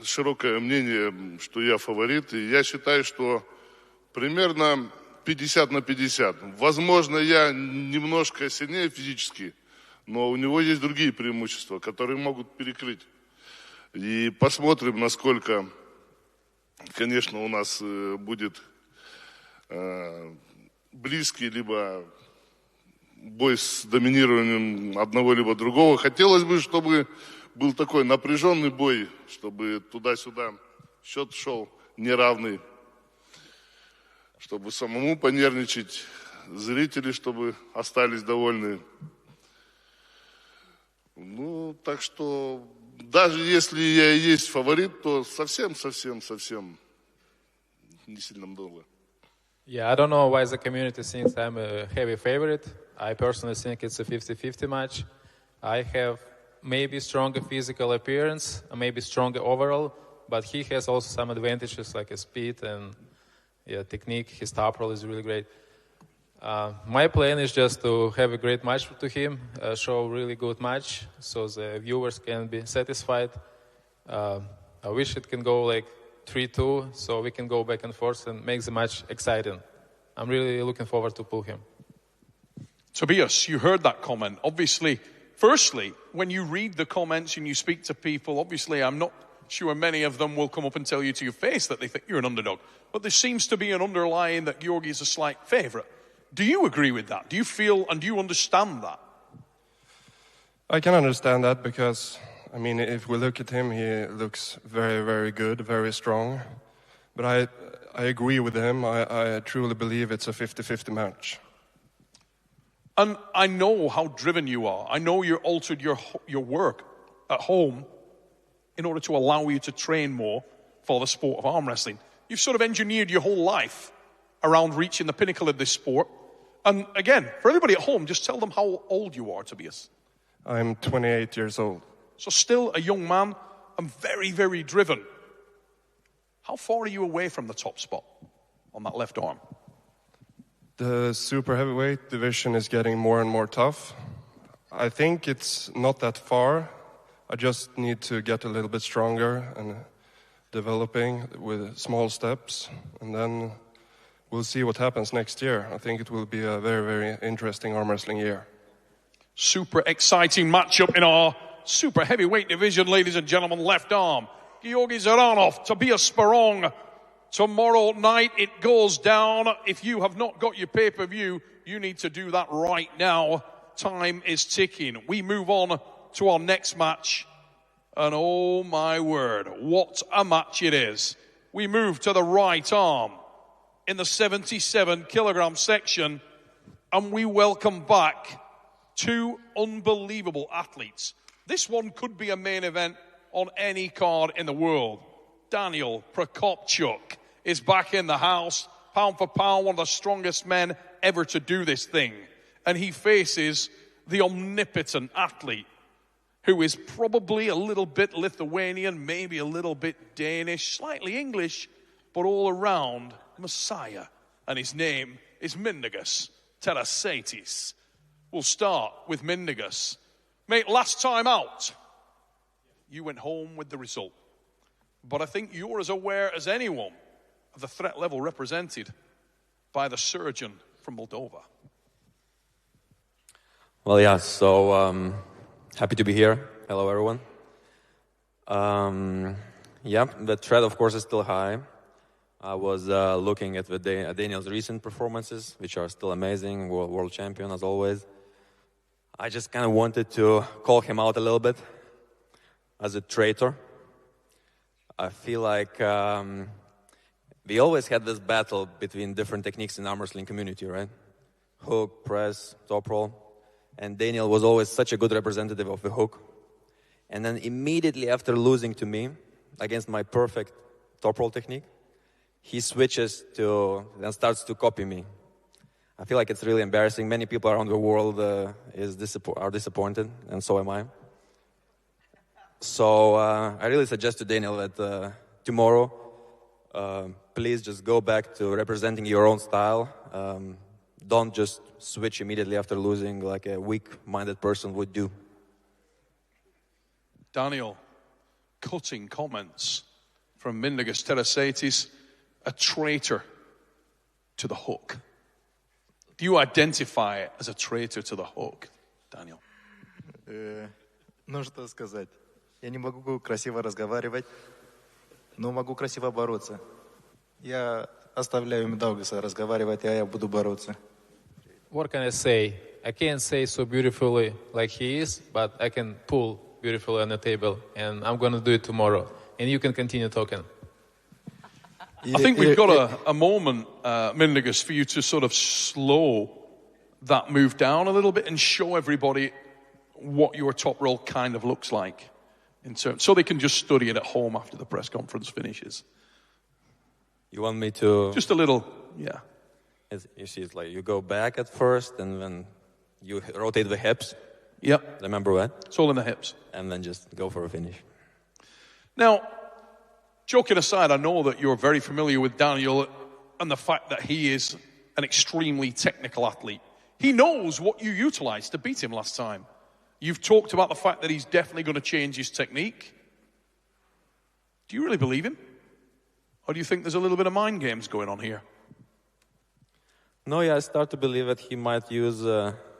Speaker 18: широкое мнение, что я фаворит. И я считаю, что примерно 50 на 50. Возможно, я немножко сильнее физически, но у него есть другие преимущества, которые могут перекрыть. И посмотрим, насколько, конечно, у нас будет близкий либо бой с доминированием одного либо другого. Хотелось бы, чтобы был такой напряженный бой, чтобы туда-сюда счет шел неравный, чтобы самому понервничать, зрители, чтобы остались довольны. Ну, так что даже если я и есть фаворит, то совсем не сильно много.
Speaker 17: Yeah, I don't know why the community thinks I'm a heavy favorite. I personally think it's a 50-50 match. I have maybe stronger physical appearance, maybe stronger overall, but he has also some advantages like his speed and technique. His top roll is really great. My plan is just to have a great match to him, show really good match, so the viewers can be satisfied. I wish it can go like 3-2, so we can go back and forth and make the match exciting. I'm really looking forward to pull him.
Speaker 7: Tobias, you heard that comment. Obviously, firstly, when you read the comments and you speak to people, obviously I'm not sure many of them will come up and tell you to your face that they think you're an underdog. But there seems to be an underlying that Gueorgi is a slight favourite. Do you agree with that? Do you feel and do you understand that?
Speaker 16: I can understand that because, I mean, if we look at him, he looks very, very good, very strong. But I agree with him. I truly believe it's a 50-50 match.
Speaker 7: And I know how driven you are. I know you altered your work at home in order to allow you to train more for the sport of arm wrestling. You've sort of engineered your whole life around reaching the pinnacle of this sport. And again, for everybody at home, just tell them how old you are, Tobias.
Speaker 16: I'm 28 years old.
Speaker 7: So still a young man and very, very driven. How far are you away from the top spot on that left arm?
Speaker 16: The super heavyweight division is getting more and more tough. I think it's not that far. I just need to get a little bit stronger and developing with small steps. And then we'll see what happens next year. I think it will be a very, very interesting arm wrestling year.
Speaker 7: Super exciting matchup in our super heavyweight division, ladies and gentlemen. Left arm, Gueorgi Zeranov, Tobias Sporrong. Tomorrow night it goes down. If you have not got your pay-per-view, you need to do that right now. Time is ticking. We move on to our next match. And oh my word, what a match it is. We move to the right arm in the 77-kilogram section, and we welcome back two unbelievable athletes. This one could be a main event on any card in the world. Daniel Prokopchuk is back in the house, pound for pound, one of the strongest men ever to do this thing. And he faces the omnipotent athlete, who is probably a little bit Lithuanian, maybe a little bit Danish, slightly English, but all around Messiah. And his name is Mindagus Terasatis. We'll start with Mindagus. Mate, last time out, you went home with the result. But I think you're as aware as anyone of the threat level represented by the surgeon from Moldova.
Speaker 19: Well, yeah, so happy to be here. Hello, everyone. Yeah, the threat, of course, is still high. I was looking at Daniel's recent performances, which are still amazing, world champion as always. I just kind of wanted to call him out a little bit as a traitor. I feel like we always had this battle between different techniques in the arm wrestling community, right? Hook, press, top roll. And Daniel was always such a good representative of the hook. And then immediately after losing to me against my perfect top roll technique, he switches to and starts to copy me. I feel like it's really embarrassing. Many people around the world are disappointed, and so am I. So I really suggest to Daniel that tomorrow, please just go back to representing your own style. Don't just switch immediately after losing like a weak-minded person would do.
Speaker 7: Daniel, cutting comments from Mindagus. Terasatis, a traitor to the hook. Do you identify as a traitor to the hook, Daniel?
Speaker 20: Ну, что сказать. Я не могу красиво разговаривать, но могу красиво бороться. Я оставляю Миндагуса разговаривать, а я буду бороться.
Speaker 17: What can I say? I can't say so beautifully like he is, but I can pull beautifully on the table, and I'm going to do it tomorrow. And you can continue talking.
Speaker 7: I think we've got a moment, Mindagus, for you to sort of slow that move down a little bit and show everybody what your top roll kind of looks like, in terms, so they can just study it at home after the press conference finishes.
Speaker 19: You want me to...
Speaker 7: Just a little, yeah.
Speaker 19: You see, it's like you go back at first, and then you rotate the hips.
Speaker 7: Yep.
Speaker 19: Remember that?
Speaker 7: It's all in the hips.
Speaker 19: And then just go for a finish.
Speaker 7: Now, joking aside, I know that you're very familiar with Daniel and the fact that he is an extremely technical athlete. He knows what you utilized to beat him last time. You've talked about the fact that he's definitely going to change his technique. Do you really believe him? Or do you think there's a little bit of mind games going on here?
Speaker 19: No, yeah, I start to believe that he might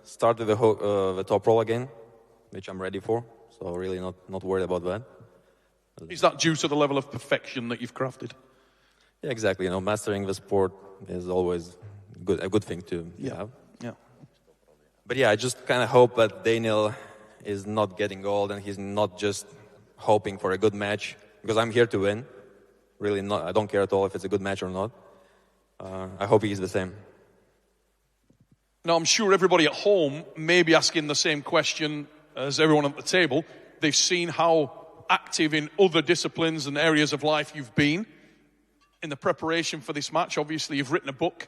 Speaker 19: start with the top roll again, which I'm ready for. So really not worried about that.
Speaker 7: Is that due to the level of perfection that you've crafted?
Speaker 19: Yeah, exactly. You know, mastering the sport is always a good thing to have.
Speaker 7: Yeah.
Speaker 19: But yeah, I just kind of hope that Daniel is not getting old and he's not just hoping for a good match, because I'm here to win. Really, I don't care at all if it's a good match or not. I hope he's the same.
Speaker 7: Now, I'm sure everybody at home may be asking the same question as everyone at the table. They've seen how active in other disciplines and areas of life you've been. In the preparation for this match, obviously, you've written a book.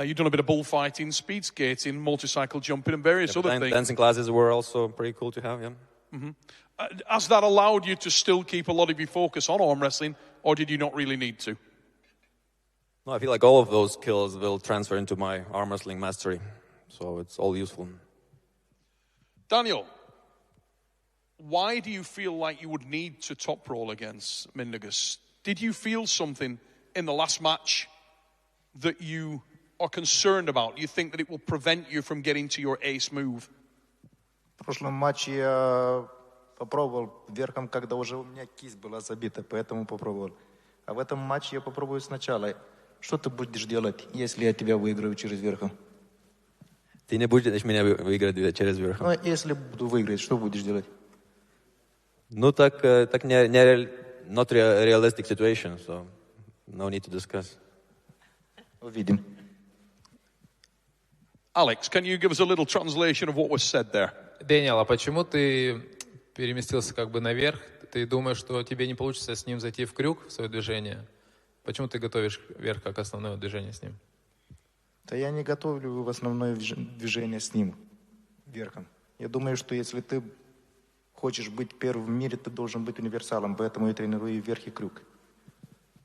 Speaker 7: You've done a bit of bullfighting, speed skating, motorcycle jumping, and various other things.
Speaker 19: Dancing classes were also pretty cool to have, yeah.
Speaker 7: Mm-hmm. Has that allowed you to still keep a lot of your focus on arm wrestling, or did you not really need to?
Speaker 19: No, I feel like all of those skills will transfer into my arm wrestling mastery, so it's all useful.
Speaker 7: Daniel, why do you feel like you would need to top roll against Mindagus? Did you feel something in the last match that you are concerned about? You think that it will prevent you from getting to your ace move?
Speaker 20: В прошлом матче я попробовал верхом, когда уже у меня кисть была забита, поэтому попробовал. А в этом матче я попробую сначала. Что ты будешь делать, если я тебя выиграю через верхом?
Speaker 19: Ты не будешь меня выиграть через верхом.
Speaker 20: Ну, если буду выиграть, что будешь делать?
Speaker 19: Ну, так not realistic situation, so no need to discuss.
Speaker 20: Увидим.
Speaker 7: Alex, can you give us a little translation of what was said there?
Speaker 17: Дэниел, а почему ты переместился как бы наверх? Ты думаешь, что тебе не получится с ним зайти в крюк, в свое движение? Почему ты готовишь вверх как основное движение с ним?
Speaker 20: Да я не готовлю в основное движение с ним, верхом. Я думаю, что если ты хочешь быть первым в мире, ты должен быть универсалом, поэтому я тренирую вверх и крюк.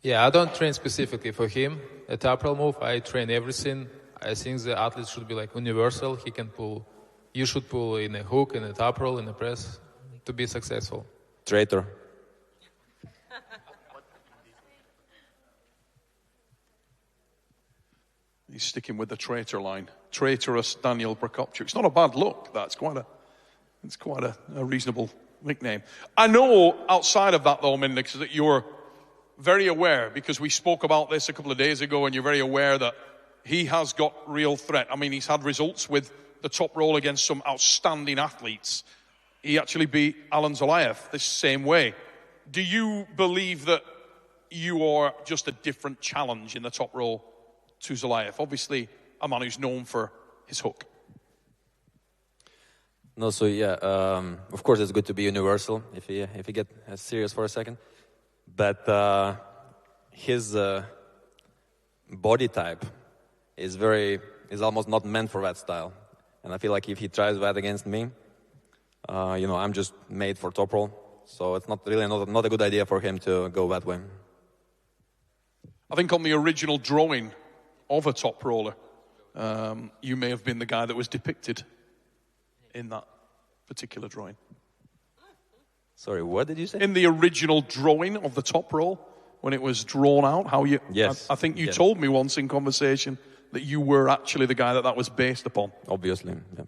Speaker 17: Yeah, I don't train specifically for him. A top roll move, I train everything. I think the athlete should be like universal. He can pull. You should pull in a hook, in a top roll, in a press to be successful.
Speaker 19: Traitor.
Speaker 7: He's sticking with the traitor line. Traitorous Daniel Prokopchuk. It's not a bad look. It's quite a reasonable nickname. I know outside of that though, Mindagus, that you're very aware, because we spoke about this a couple of days ago, and you're very aware that he has got real threat. I mean, he's had results with the top roll against some outstanding athletes. He actually beat Alan Zolayev this same way. Do you believe that you are just a different challenge in the top roll to Zolayev? Obviously, a man who's known for his hook.
Speaker 19: No, so yeah, of course it's good to be universal if you get serious for a second. But his body type is almost not meant for that style. And I feel like if he tries that against me, I'm just made for top roll. So it's not a good idea for him to go that way.
Speaker 7: I think on the original drawing of a top roller, you may have been the guy that was depicted in that particular drawing.
Speaker 19: Sorry, what did you say?
Speaker 7: In the original drawing of the top roll, when it was drawn out,
Speaker 19: Yes.
Speaker 7: I think you told me once in conversation that you were actually the guy that was based upon.
Speaker 19: Obviously, yeah.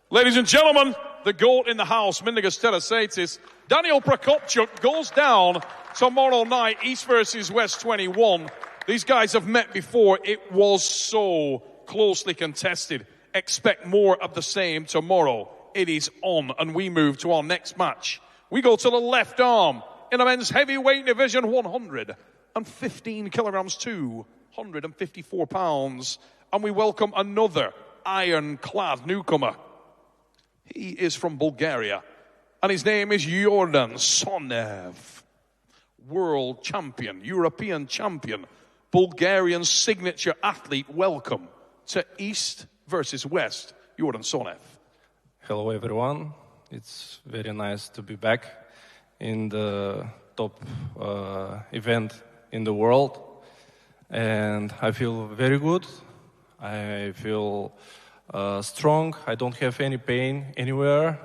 Speaker 7: Ladies and gentlemen, the GOAT in the house, Mindagus Terasatis, Daniel Prokopchuk goes down tomorrow night, East versus West 21. These guys have met before. It was so closely contested. Expect more of the same tomorrow. It is on, and we move to our next match. We go to the left arm in the men's heavyweight division, 115 kilograms, 254 pounds. And we welcome another ironclad newcomer. He is from Bulgaria, and his name is Yordan Sonv. World champion, European champion, Bulgarian signature athlete. Welcome to East versus West, Yordan Sonv.
Speaker 21: Hello, everyone. It's very nice to be back in the top event in the world. And I feel very good. I feel strong. I don't have any pain anywhere.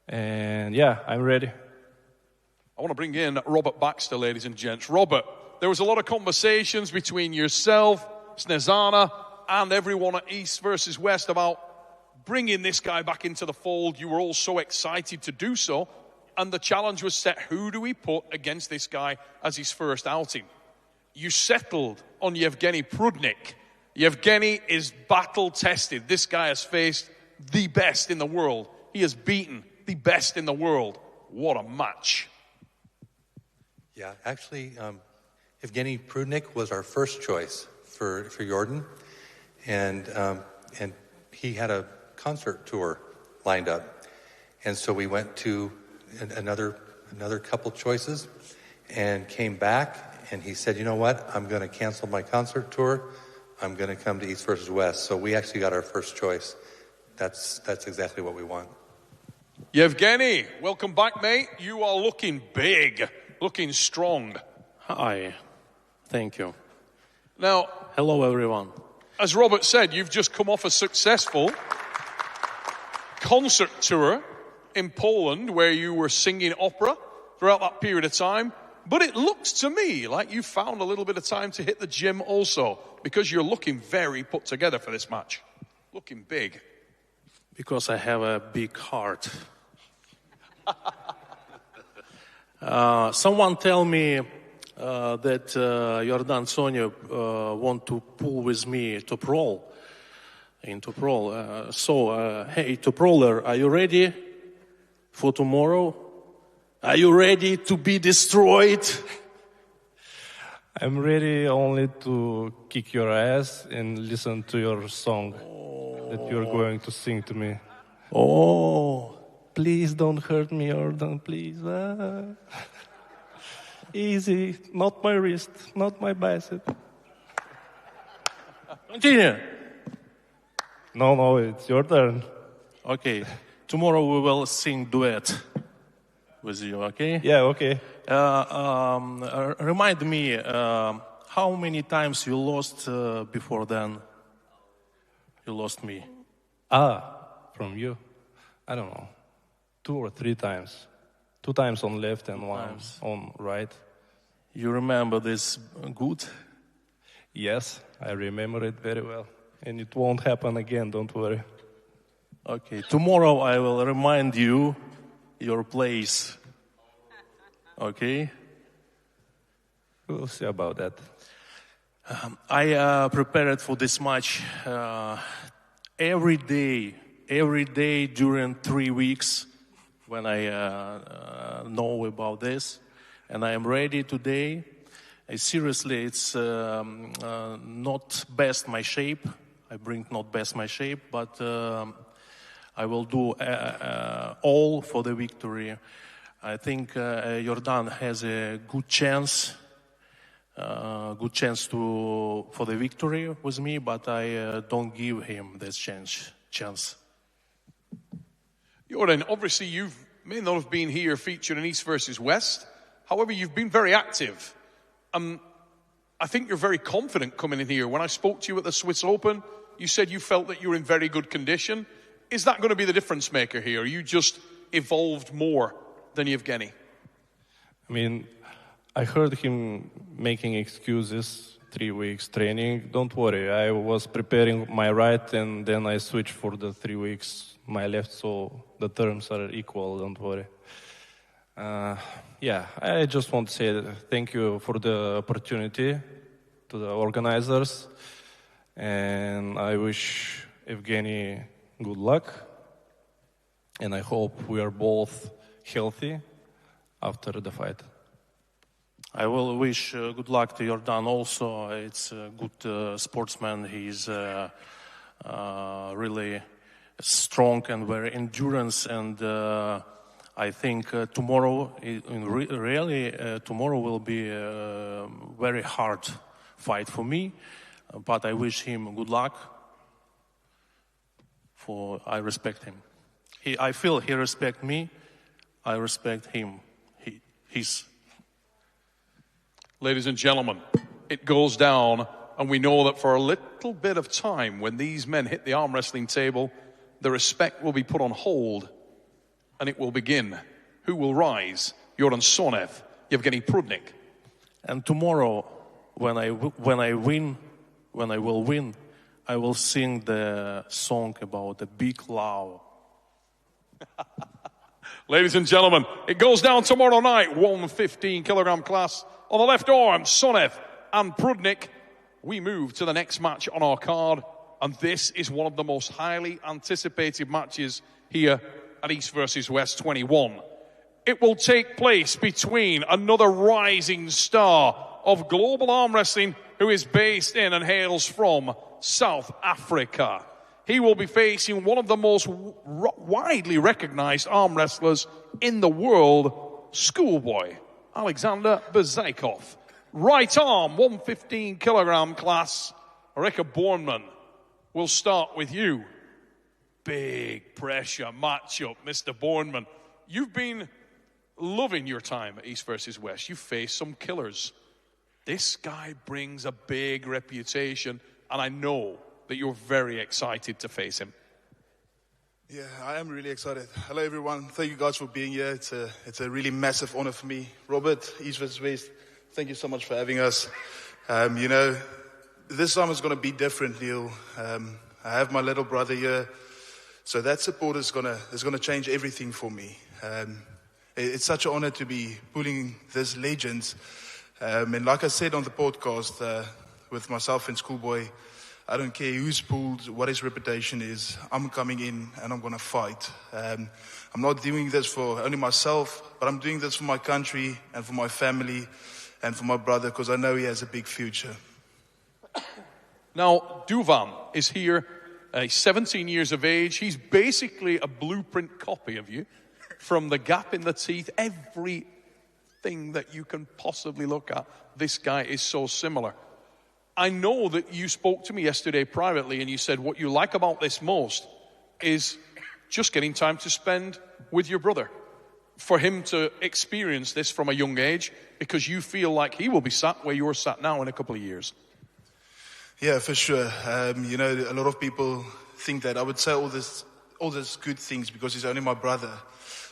Speaker 21: And yeah, I'm ready.
Speaker 7: I want to bring in Robert Baxter, ladies and gents. Robert, there was a lot of conversations between yourself, Snezana, and everyone at East versus West about bringing this guy back into the fold. You were all so excited to do so. And the challenge was set, who do we put against this guy as his first outing? You settled on Evgeni Prudnik. Evgeni is battle-tested. This guy has faced the best in the world. He has beaten the best in the world. What a match.
Speaker 3: Yeah, actually, Evgeni Prudnik was our first choice for Yordan. And he had a concert tour lined up. And so we went to another couple choices and came back, and he said, you know what, I'm going to cancel my concert tour. I'm going to come to East versus West. So we actually got our first choice. That's exactly what we want.
Speaker 7: Evgeni, welcome back, mate. You are looking big, looking strong.
Speaker 22: Hi. Thank you.
Speaker 7: Now,
Speaker 22: hello, everyone.
Speaker 7: As Robert said, you've just come off a successful concert tour in Poland where you were singing opera throughout that period of time. But it looks to me like you found a little bit of time to hit the gym also, because you're looking very put together for this match. Looking big.
Speaker 22: Because I have a big heart. Someone tell me that Yordan Sonv want to pull with me top roll. In top roll. Hey, top roller, are you ready for tomorrow? Are you ready to be destroyed?
Speaker 21: I'm ready only to kick your ass and listen to your song that you're going to sing to me. Oh, please don't hurt me, Yordan, please. Easy, not my wrist, not my bicep.
Speaker 22: Continue.
Speaker 21: No, it's your turn.
Speaker 22: Okay, tomorrow we will sing duet with you, okay?
Speaker 21: Yeah, okay.
Speaker 22: Remind me, how many times you lost before then? You lost me.
Speaker 21: From you? I don't know. 2 or 3 times. 2 times on left and 1 on right.
Speaker 22: You remember this good?
Speaker 21: Yes, I remember it very well. And it won't happen again, don't worry.
Speaker 22: Okay, tomorrow I will remind you your place. Okay?
Speaker 21: We'll see about that.
Speaker 22: I prepared for this match every day during 3 weeks when I know about this. And I am ready today. Seriously, it's not best my shape. I bring not best my shape, but I will do all for the victory. I think Yordan has a good chance good chance for the victory with me, but I don't give him this chance.
Speaker 7: Yordan, obviously you may not have been here featuring East versus West. However, you've been very active. I think you're very confident coming in here. When I spoke to you at the Swiss Open, you said you felt that you were in very good condition. Is that going to be the difference maker here? You just evolved more than Evgeni?
Speaker 21: I mean, I heard him making excuses, 3 weeks training. Don't worry, I was preparing my right and then I switched for the 3 weeks my left, so the terms are equal, don't worry. Yeah, I just want to say thank you for the opportunity to the organizers, and I wish Evgeni good luck, and I hope we are both healthy after the fight.
Speaker 22: I will wish good luck to Yordan also. It's a good sportsman. He's really strong and very endurance, and I think tomorrow, tomorrow will be a very hard fight for me, but I wish him good luck. I respect him. I feel he respects me. I respect him.
Speaker 7: Ladies and gentlemen, it goes down, and we know that for a little bit of time, when these men hit the arm wrestling table, the respect will be put on hold, and it will begin. Who will rise? Yordan Sonv, Evgeni Prudnik.
Speaker 22: And tomorrow, when I will win, I will sing the song about the big love.
Speaker 7: Ladies and gentlemen, it goes down tomorrow night, 115-kilogram class. On the left arm, Sonv and Prudnik. We move to the next match on our card, and this is one of the most highly anticipated matches here at East versus West 21. It will take place between another rising star of global arm wrestling who is based in and hails from South Africa. He will be facing one of the most widely recognized arm wrestlers in the world, Schoolboy Alexander Bzikov. Right arm, 115-kilogram class, Bourneman. We'll start with you. Big pressure matchup, Mr. Bourneman. You've been loving your time at East versus West. You've faced some killers. This guy brings a big reputation, and I know that you're very excited to face him.
Speaker 2: Yeah, I am really excited. Hello, everyone. Thank you guys for being here. It's a really massive honor for me. Robert, East versus West, thank you so much for having us. You know, this time is going to be different, Neil. I have my little brother here, so that support is going to change everything for me. It's such an honor to be pulling this legend. And like I said on the podcast with myself and Schoolboy, I don't care who's pulled, what his reputation is. I'm coming in and I'm going to fight. I'm not doing this for only myself, but I'm doing this for my country and for my family and for my brother, because I know he has a big future.
Speaker 7: Now, Duvan is here, 17 years of age. He's basically a blueprint copy of you. From the gap in the teeth, everything that you can possibly look at, this guy is so similar. I know that you spoke to me yesterday privately and you said what you like about this most is just getting time to spend with your brother. For him to experience this from a young age, because you feel like he will be sat where you're sat now in a couple of years.
Speaker 2: Yeah, for sure. You know, a lot of people think that I would say all this good things because he's only my brother.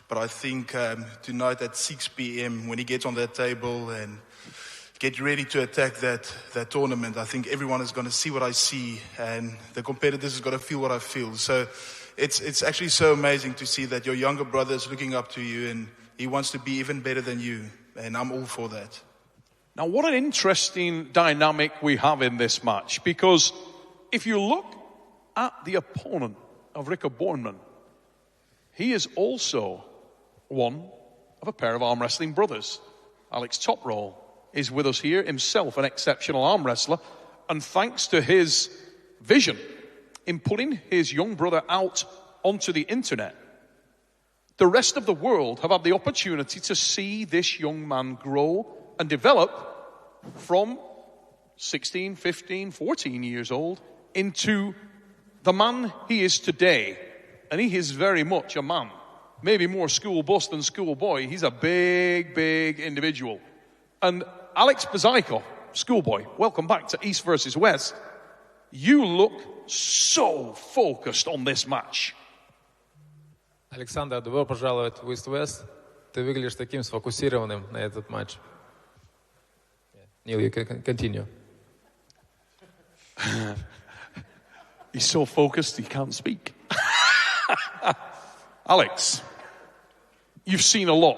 Speaker 2: But I think tonight at 6 p.m. when he gets on that table and get ready to attack that tournament, I think everyone is going to see what I see and the competitors is going to feel what I feel. So it's actually so amazing to see that your younger brother is looking up to you and he wants to be even better than you. And I'm all for that.
Speaker 7: Now, what an interesting dynamic we have in this match, because if you look at the opponent of Bourneman, he is also one of a pair of arm wrestling brothers. Alex Toproll is with us here, himself an exceptional arm wrestler, and thanks to his vision in putting his young brother out onto the internet, the rest of the world have had the opportunity to see this young man grow and develop from 16, 15, 14 years old into the man he is today. And he is very much a man. Maybe more school bus than school boy. He's a big, big individual. And Alex Bzikov, schoolboy, welcome back to East versus West. You look so focused on this match.
Speaker 17: Александр, добро пожаловать в East West. Ты выглядишь таким сфокусированным на этот матч. Neil, you can continue.
Speaker 7: He's so focused he can't speak. Alex, you've seen a lot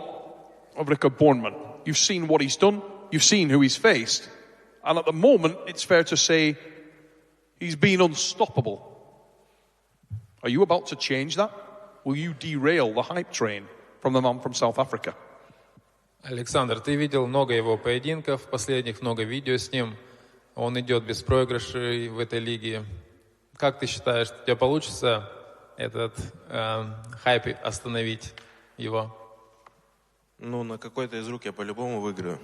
Speaker 7: of Rickard Bourneman. You've seen what he's done. You've seen who he's faced. And at the moment, it's fair to say he's been unstoppable. Are you about to change that? Will you derail the hype train from the man from South Africa?
Speaker 17: Александр, ты видел много его поединков, последних много видео с ним. Он идет без проигрышей в этой лиге. Как ты считаешь, у тебя получится этот хайп остановить его?
Speaker 1: Ну, на какой-то из рук я по-любому выиграю.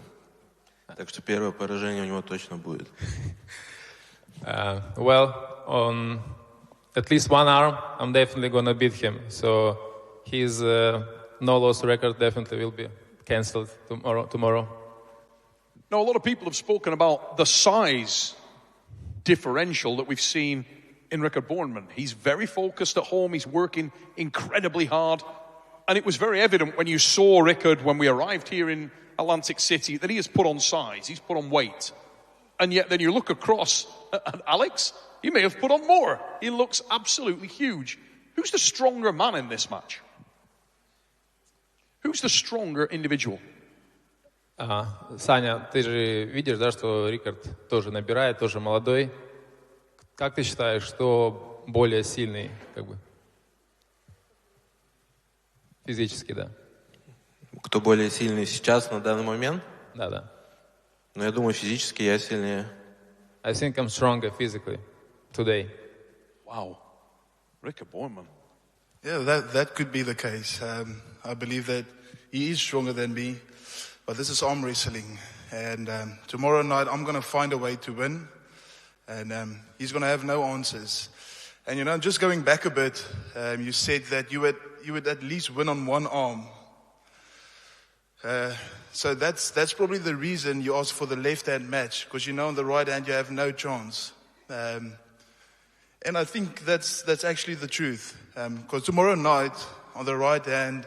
Speaker 1: Так что первое поражение у него точно будет.
Speaker 17: Well, on at least one arm, I'm definitely gonna beat him. So his no-loss record definitely will be cancelled tomorrow.
Speaker 7: Now, a lot of people have spoken about the size differential that we've seen in Rickard Bourneman. He's very focused at home. He's working incredibly hard. And it was very evident when you saw Rickard when we arrived here in Atlantic City that he has put on size, he's put on weight. And yet then you look across at Alex, he may have put on more. He looks absolutely huge. Who's the stronger man in this match? Who's the stronger individual?
Speaker 17: Саня, ты же видишь, да, что Рикард тоже набирает, тоже молодой. Как ты считаешь, кто более сильный, как бы? Физически, да.
Speaker 1: Кто более сильный сейчас, на данный момент?
Speaker 17: Да, да.
Speaker 1: Но я думаю, физически я сильнее.
Speaker 17: I think I'm stronger physically today.
Speaker 7: Wow. Rickard Bourneman.
Speaker 2: Yeah, that could be the case. I believe that he is stronger than me. But this is arm wrestling. And tomorrow night, I'm going to find a way to win. And he's going to have no answers. And, you know, just going back a bit, you said that you would at least win on one arm. So that's probably the reason you asked for the left-hand match. Because you know on the right hand you have no chance. And I think that's actually the truth. Because tomorrow night, on the right hand,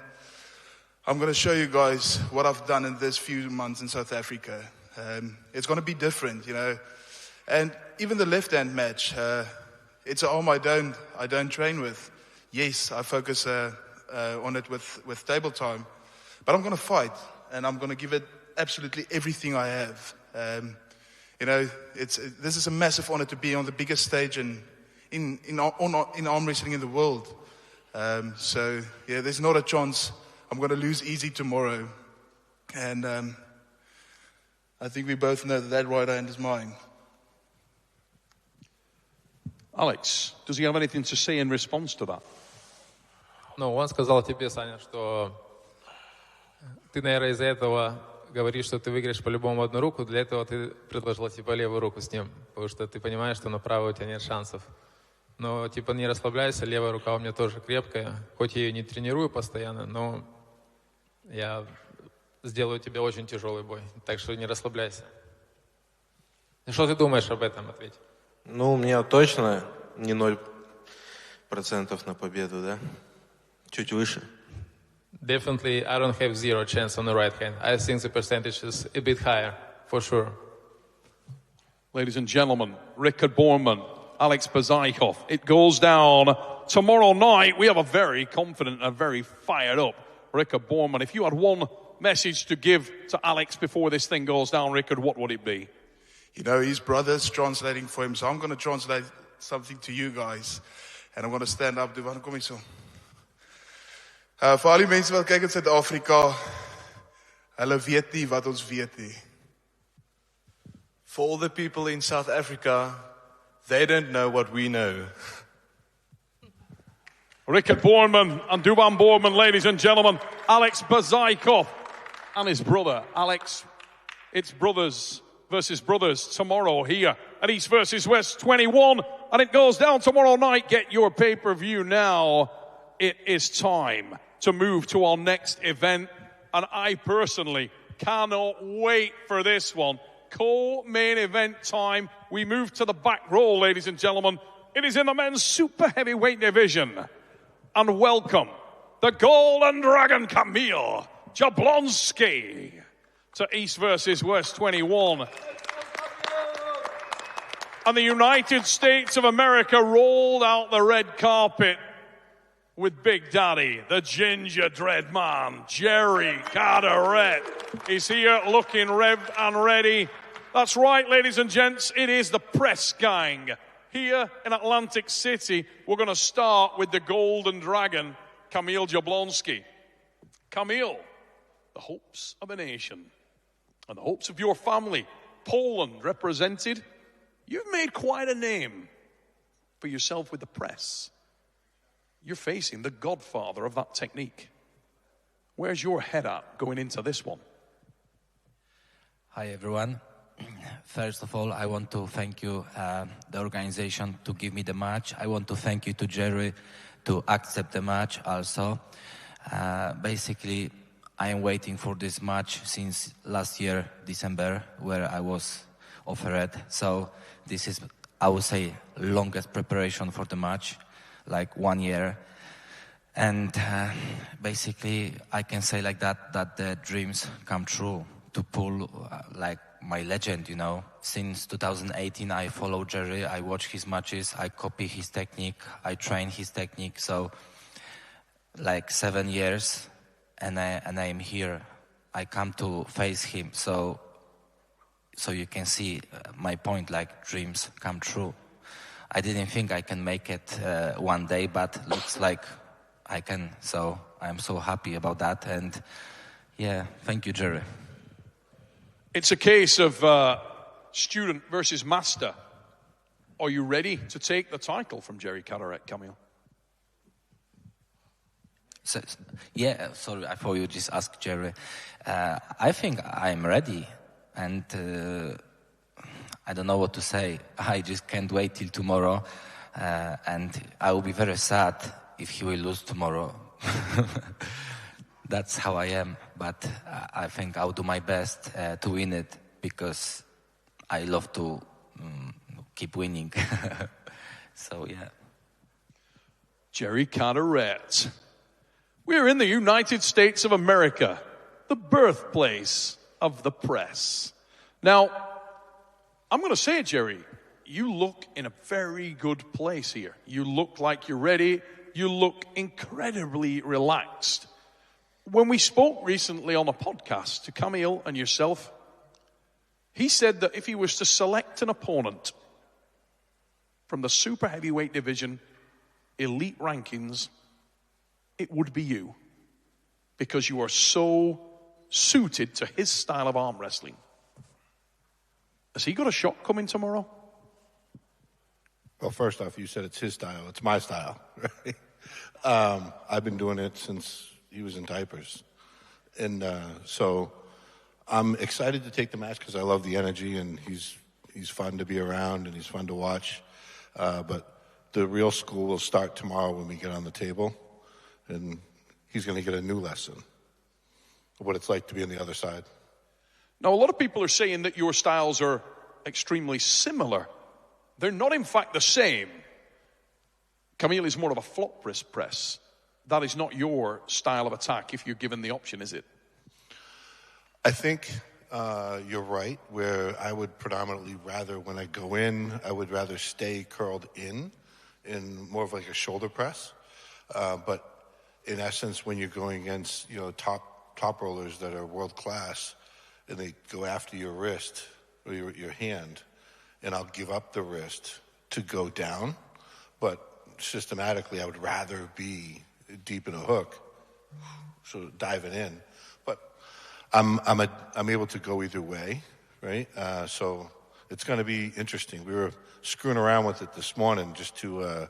Speaker 2: I'm going to show you guys what I've done in this few months in South Africa. It's going to be different, you know. And even the left-hand match, it's an arm I don't train with. Yes, I focus on it with table time. But I'm going to fight, and I'm going to give it absolutely everything I have. You know, this is a massive honor to be on the biggest stage in arm wrestling in the world. So, yeah, there's not a chance I'm going to lose easy tomorrow. And I think we both know that right hand is mine.
Speaker 7: Alex, does he have anything to say in response to that?
Speaker 17: Ну, он сказал тебе, Саня, что ты, наверное, из-за этого говоришь, что ты выиграешь по-любому одну руку. Для этого ты предложил, типа, левую руку с ним. Потому что ты понимаешь, что на правой у тебя нет шансов. Но, типа, не расслабляйся, левая рука у меня тоже крепкая. Хоть я ее не тренирую постоянно, но я сделаю тебе очень тяжелый бой. Так что не расслабляйся. Что ты думаешь об этом? Ответь.
Speaker 1: Ну, у меня точно не 0% на победу, да? Чуть выше.
Speaker 17: Definitely, I don't have zero chance on the right hand. I think the percentage is a bit higher, for sure.
Speaker 7: Ladies and gentlemen, Rickard Bourneman, Alex Bzikov. It goes down tomorrow night. We have a very confident and very fired up Rickard Bourneman. If you had one message to give to Alex before this thing goes down, Rickard, what would it be?
Speaker 2: You know, his brother's translating for him, so I'm going to translate something to you guys. And I'm going to stand up. Kom hier so. Vir al die mense wat kyk in Suid-Afrika, hulle weet nie wat ons weet nie.
Speaker 4: For all the people in South Africa, they don't know what we know.
Speaker 7: Rickard Bourneman and Duban Bourneman, ladies and gentlemen. Alex Bzikov and his brother. Alex, it's brothers versus brothers tomorrow here at East versus West 21. And it goes down tomorrow night. Get your pay-per-view now. It is time to move to our next event. And I personally cannot wait for this one. Co-main event time. We move to the back row, ladies and gentlemen. It is in the men's super heavyweight division. And welcome the Golden Dragon Camille Jablonski to East versus West 21. And the United States of America rolled out the red carpet with Big Daddy, the ginger dread man, Jerry Carlson. He's here looking revved and ready. That's right, ladies and gents, it is the press gang. Here in Atlantic City, we're going to start with the Golden Dragon, Camille Jablonski. Camille, the hopes of a nation and the hopes of your family, Poland represented. You've made quite a name for yourself with the press. You're facing the godfather of that technique. Where's your head at going into this one?
Speaker 8: Hi, everyone. First of all, I want to thank you, the organization, to give me the match. I want to thank you to Jerry to accept the match also. Basically, I am waiting for this match since last year, December, where I was offered. So this is, I would say, longest preparation for the match, like 1 year. And basically, I can say like that the dreams come true to pull like my legend, you know. Since 2018, I follow Jerry, I watch his matches, I copy his technique, I train his technique. So like 7 years, and I am here. I come to face him. So you can see my point, like dreams come true. I didn't think I can make it one day, but looks like I can. So I'm so happy about that. And yeah, thank you, Jerry.
Speaker 7: It's a case of student versus master. Are you ready to take the title from Jerry Karette, Camille?
Speaker 8: So, yeah, sorry, I thought you just asked Jerry. I think I'm ready, and I don't know what to say. I just can't wait till tomorrow, and I will be very sad if he will lose tomorrow. That's how I am, but I think I'll do my best to win it, because I love to keep winning. So, yeah.
Speaker 7: Jerry Karette. We're in the United States of America, the birthplace of the press. Now, I'm going to say it, Jerry, you look in a very good place here. You look like you're ready. You look incredibly relaxed. When we spoke recently on a podcast to Camille and yourself, he said that if he was to select an opponent from the super heavyweight division, elite rankings, it would be you, because you are so suited to his style of arm wrestling. Has he got a shot coming tomorrow?
Speaker 9: Well, first off, you said it's his style. It's my style, right? I've been doing it since he was in diapers. And so I'm excited to take the match because I love the energy, and he's fun to be around, and he's fun to watch. But the real school will start tomorrow when we get on the table. And he's going to get a new lesson of what it's like to be on the other side.
Speaker 7: Now, a lot of people are saying that your styles are extremely similar. They're not, in fact, the same. Camille is more of a flop wrist press. That is not your style of attack if you're given the option, is it?
Speaker 9: I think you're right, where I would predominantly rather, when I go in, I would rather stay curled in more of like a shoulder press. But in essence, when you're going against, you know, top rollers that are world class, and they go after your wrist or your hand, and I'll give up the wrist to go down, but systematically I would rather be deep in a hook, so diving in. But I'm able to go either way, right? So it's going to be interesting. We were screwing around with it this morning just to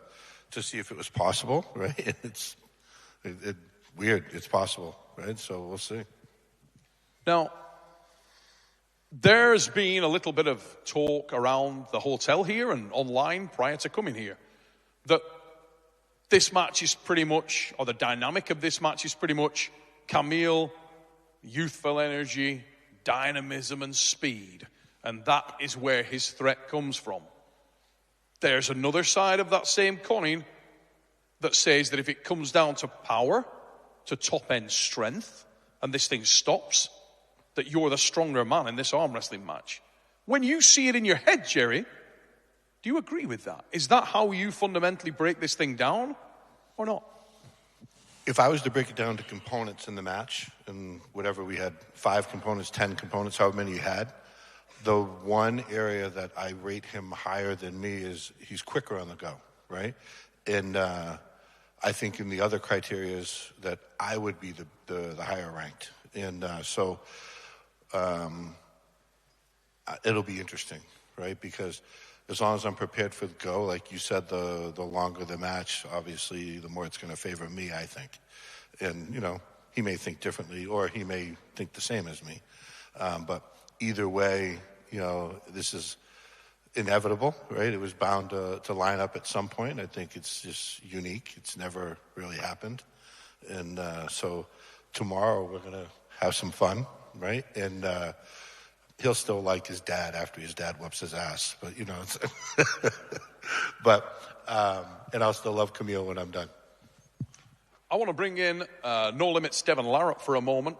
Speaker 9: see if it was possible, right? It's weird. It's possible, right? So we'll see.
Speaker 7: Now, There's been a little bit of talk around the hotel here and online prior to coming here that this match is pretty much, or the dynamic of this match is pretty much Camille, youthful energy, dynamism and speed. And that is where his threat comes from. There's another side of that same coin that says that if it comes down to power, to top-end strength, and this thing stops, that you're the stronger man in this arm wrestling match. When you see it in your head, Jerry, do you agree with that? Is that how you fundamentally break this thing down or not?
Speaker 9: If I was to break it down to components in the match, and whatever we had, 5 components, 10 components, however many you had, the one area that I rate him higher than me is he's quicker on the go, right? And I think in the other criteria is that I would be the higher ranked. And so it'll be interesting, right? Because as long as I'm prepared for the go, like you said, the longer the match, obviously, the more it's going to favor me, I think. And, you know, he may think differently or he may think the same as me. But either way, you know, this is inevitable, right? It was bound to line up at some point. I think it's just unique. It's never really happened. And so tomorrow we're going to have some fun, right? And he'll still like his dad after his dad whoops his ass. But, you know, it's and I'll still love Camille when I'm done.
Speaker 7: I want to bring in No Limits Devon Larratt for a moment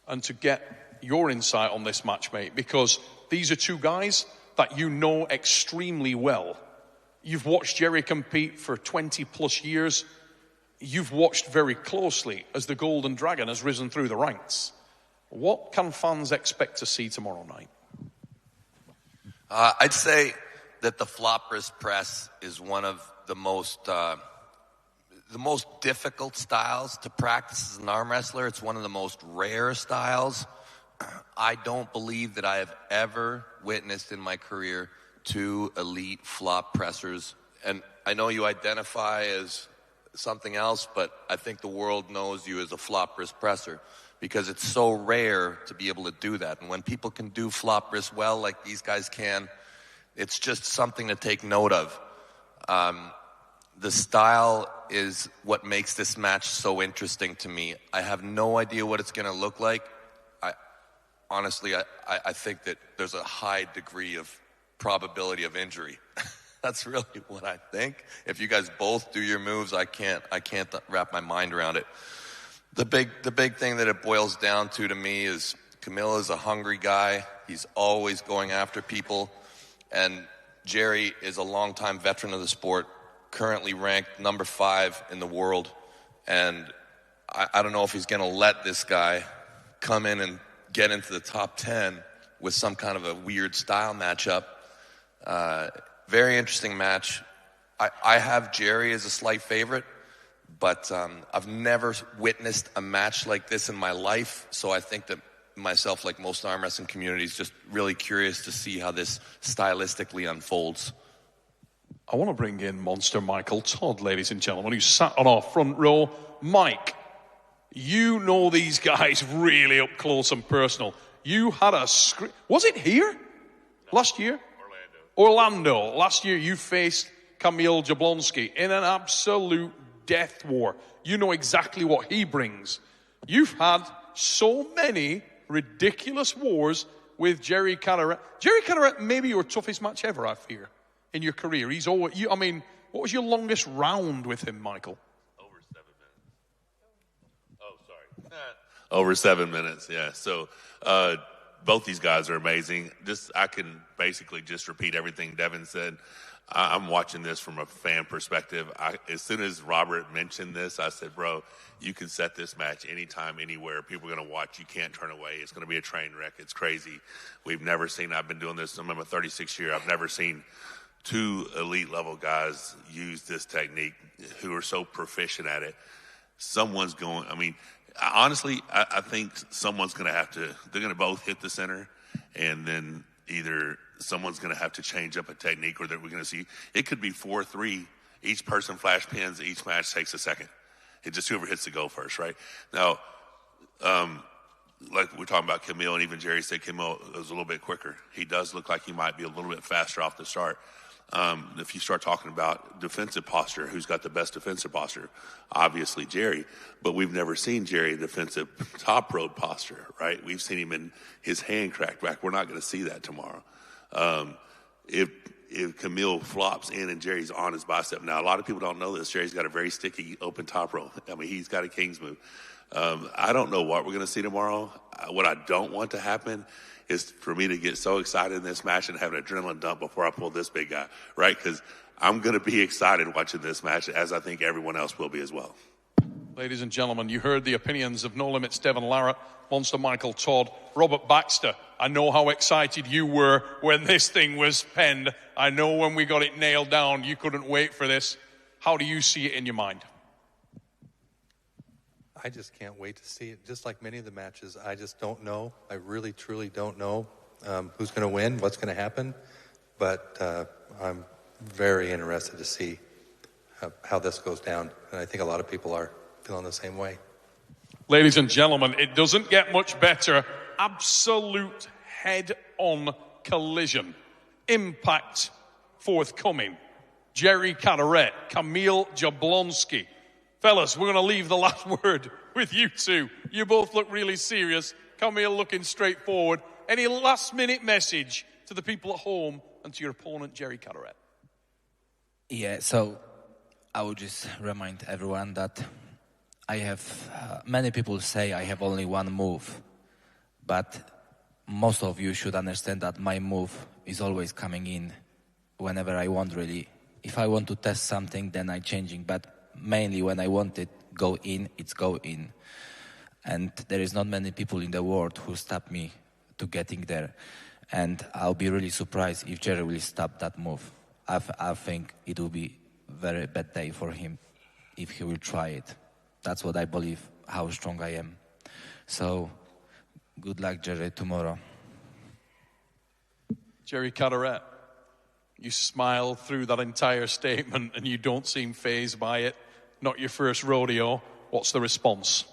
Speaker 7: and to get your insight on this match, mate, because these are two guys that you know extremely well. You've watched Jerry compete for 20 plus years. You've watched very closely as the Golden Dragon has risen through the ranks. What can fans expect to see tomorrow night?
Speaker 12: I'd say that the flop wrist press is one of the most difficult styles to practice as an arm wrestler. It's one of the most rare styles. I don't believe that I have ever witnessed in my career 2 elite flop pressers. And I know you identify as something else, but I think the world knows you as a flop wrist presser because it's so rare to be able to do that. And when people can do flop wrist well like these guys can, it's just something to take note of. The style is what makes this match so interesting to me. I have no idea what it's going to look like. Honestly, I think that there's a high degree of probability of injury. That's really what I think. If you guys both do your moves, I can't wrap my mind around it. The big thing that it boils down to me is Camille is a hungry guy. He's always going after people. And Jerry is a longtime veteran of the sport, currently ranked number 5 in the world. And I don't know if he's going to let this guy come in and get into the top 10 with some kind of a weird style matchup. Very interesting match. I have Jerry as a slight favorite, but I've never witnessed a match like this in my life, so I think that myself, like most arm wrestling community, is just really curious to see how this stylistically unfolds.
Speaker 7: I want to bring in Monster Michael Todd, ladies and gentlemen, who sat on our front row. Mike, you know these guys really up close and personal. You had a screen. Was it here? No. Last year? Orlando. Last year you faced Camille Jablonski in an absolute death war. You know exactly what he brings. You've had so many ridiculous wars with Jerry Carrette. Jerry Carrette may be your toughest match ever, I fear, in your career. He's always, what was your longest round with him, Michael?
Speaker 11: Over 7 minutes, yeah. So both these guys are amazing. I can basically just repeat everything Devin said. I'm watching this from a fan perspective. As soon as Robert mentioned this, I said, bro, you can set this match anytime, anywhere. People are going to watch. You can't turn away. It's going to be a train wreck. It's crazy. We've never seen, I've been doing this, I'm in my 36th year. I've never seen 2 elite level guys use this technique who are so proficient at it. Someone's going, honestly, I think someone's going to have to, they're going to both hit the center, and then either someone's going to have to change up a technique, or that we're going to see, it could be 4-3, each person flash pins, each match takes a second. It just whoever hits the go first, right? Now, like we're talking about Camille, and even Jerry said Camille was a little bit quicker. He does look like he might be a little bit faster off the start. If you start talking about defensive posture, who's got the best defensive posture? Obviously Jerry, but we've never seen Jerry in defensive top road posture, right? We've seen him in his hand cracked back. We're not going to see that tomorrow. If Camille flops in and Jerry's on his bicep. Now, a lot of people don't know this. Jerry's got a very sticky open top row. I mean, he's got a king's move. I don't know what we're going to see tomorrow. What I don't want to happen is for me to get so excited in this match and have an adrenaline dump before I pull this big guy, right? Because I'm going to be excited watching this match, as I think everyone else will be as well.
Speaker 7: Ladies and gentlemen, you heard the opinions of No Limits Devon Larratt, Monster Michael Todd, Robert Baxter. I know how excited you were when this thing was penned. I know when we got it nailed down, you couldn't wait for this. How do you see it in your mind?
Speaker 3: I just can't wait to see it. Just like many of the matches, I just don't know. I really, truly don't know who's going to win, what's going to happen. But I'm very interested to see how this goes down. And I think a lot of people are feeling the same way.
Speaker 7: Ladies and gentlemen, it doesn't get much better. Absolute head-on collision. Impact forthcoming. Jerry Karette, Camille Jablonski. Fellas, we're going to leave the last word with you two. You both look really serious. Camille looking straightforward. Any last-minute message to the people at home and to your opponent, Jerry Karette?
Speaker 8: Yeah, so I would just remind everyone that I have, many people say I have only one move, but most of you should understand that my move is always coming in whenever I want, really. If I want to test something, then I'm changing, but mainly when I want it go in, it's go in. And there is not many people in the world who stop me to getting there. And I'll be really surprised if Jerry will stop that move. I think it will be a very bad day for him if he will try it. That's what I believe, how strong I am. So, good luck, Jerry, tomorrow.
Speaker 7: Jerry Karette, you smile through that entire statement and you don't seem fazed by it. Not your first rodeo. What's the response?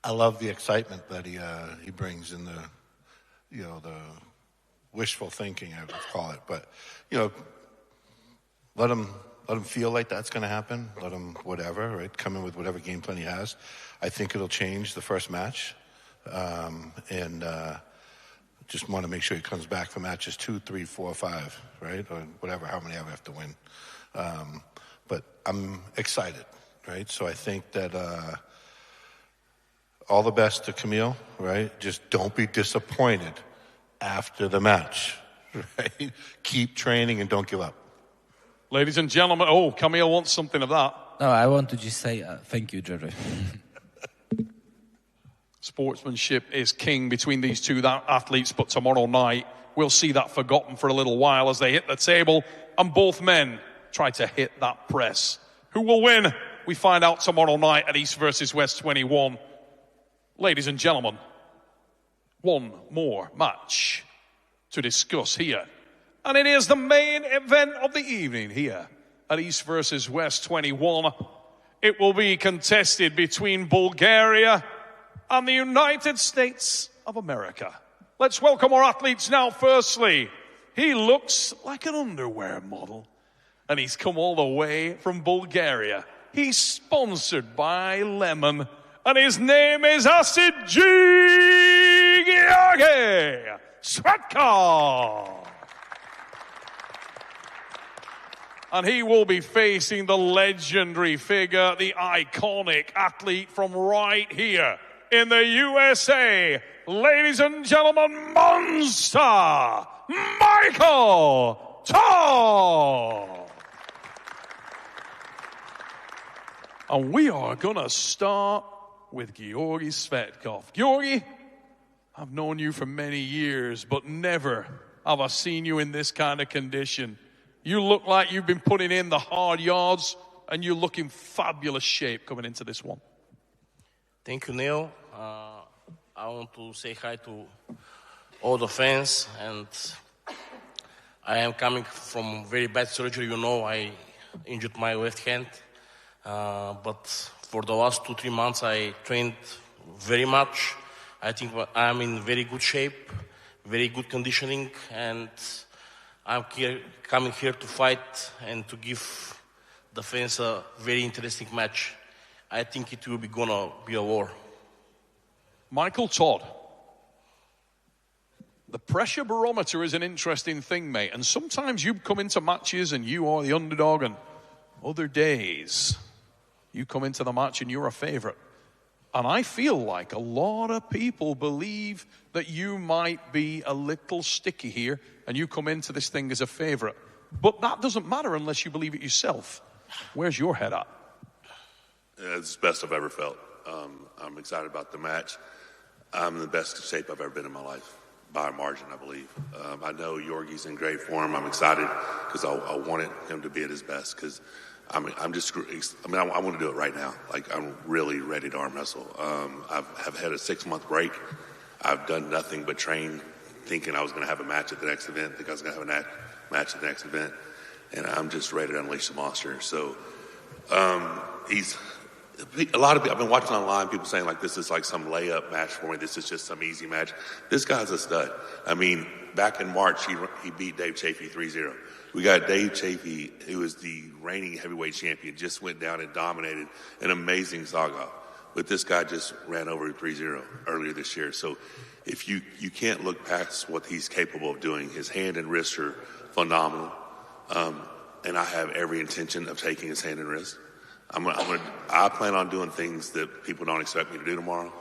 Speaker 9: I love the excitement that he brings in the wishful thinking, I would call it. But let him feel like that's going to happen. Let him whatever, right? Come in with whatever game plan he has. I think it'll change the first match, and just want to make sure he comes back for matches 2, 3, 4, 5, right, or whatever, how many I have to win. But I'm excited, right? So I think that all the best to Camille, right? Just don't be disappointed after the match, right? Keep training and don't give up.
Speaker 7: Ladies and gentlemen, Camille wants something of that.
Speaker 8: No, I want to just say thank you, Jerry.
Speaker 7: Sportsmanship is king between these two athletes, but tomorrow night we'll see that forgotten for a little while as they hit the table and both men try to hit that press. Who will win? We find out tomorrow night at East versus West 21. Ladies and gentlemen, one more match to discuss here. And it is the main event of the evening here at East versus West 21. It will be contested between Bulgaria and the United States of America. Let's welcome our athletes now. Firstly, he looks like an underwear model, and he's come all the way from Bulgaria. He's sponsored by Lemon, and his name is Acid G. Gueorgi Spetcov. And he will be facing the legendary figure, the iconic athlete from right here in the USA. Ladies and gentlemen, Monster Michael Todd. And we are going to start with Gueorgi Spetcov. Gueorgi, I've known you for many years, but never have I seen you in this kind of condition. You look like you've been putting in the hard yards, and you look in fabulous shape coming into this one.
Speaker 6: Thank you, Neil. I want to say hi to all the fans, and I am coming from very bad surgery. I injured my left hand, but for the last 2-3 months, I trained very much. I think I'm in very good shape, very good conditioning, and I'm coming here to fight and to give the fans a very interesting match. I think it will be gonna be a war.
Speaker 7: Michael Todd. The pressure barometer is an interesting thing, mate. And sometimes you come into matches and you are the underdog, and other days you come into the match and you're a favorite. And I feel like a lot of people believe that you might be a little sticky here and you come into this thing as a favorite. But that doesn't matter unless you believe it yourself. Where's your head at?
Speaker 11: It's the best I've ever felt. I'm excited about the match. I'm in the best shape I've ever been in my life, by a margin, I believe. I know Gueorgi's in great form. I'm excited because I wanted him to be at his best because I want to do it right now. Like, I'm really ready to arm wrestle. I've had a 6-month break. I've done nothing but train, thinking I was going to have a match at the next event, think I was going to have a match at the next event, and I'm just ready to unleash the monster. So I've been watching online, people saying like this is like some layup match for me. This is just some easy match. This guy's a stud. I mean, back in March, he beat Dave Chafee 3-0. We got Dave Chafee, who is the reigning heavyweight champion, just went down and dominated an amazing saga. But this guy just ran over 3-0 earlier this year. So if you can't look past what he's capable of doing. His hand and wrist are phenomenal. And I have every intention of taking his hand and wrist. I plan on doing things that people don't expect me to do tomorrow.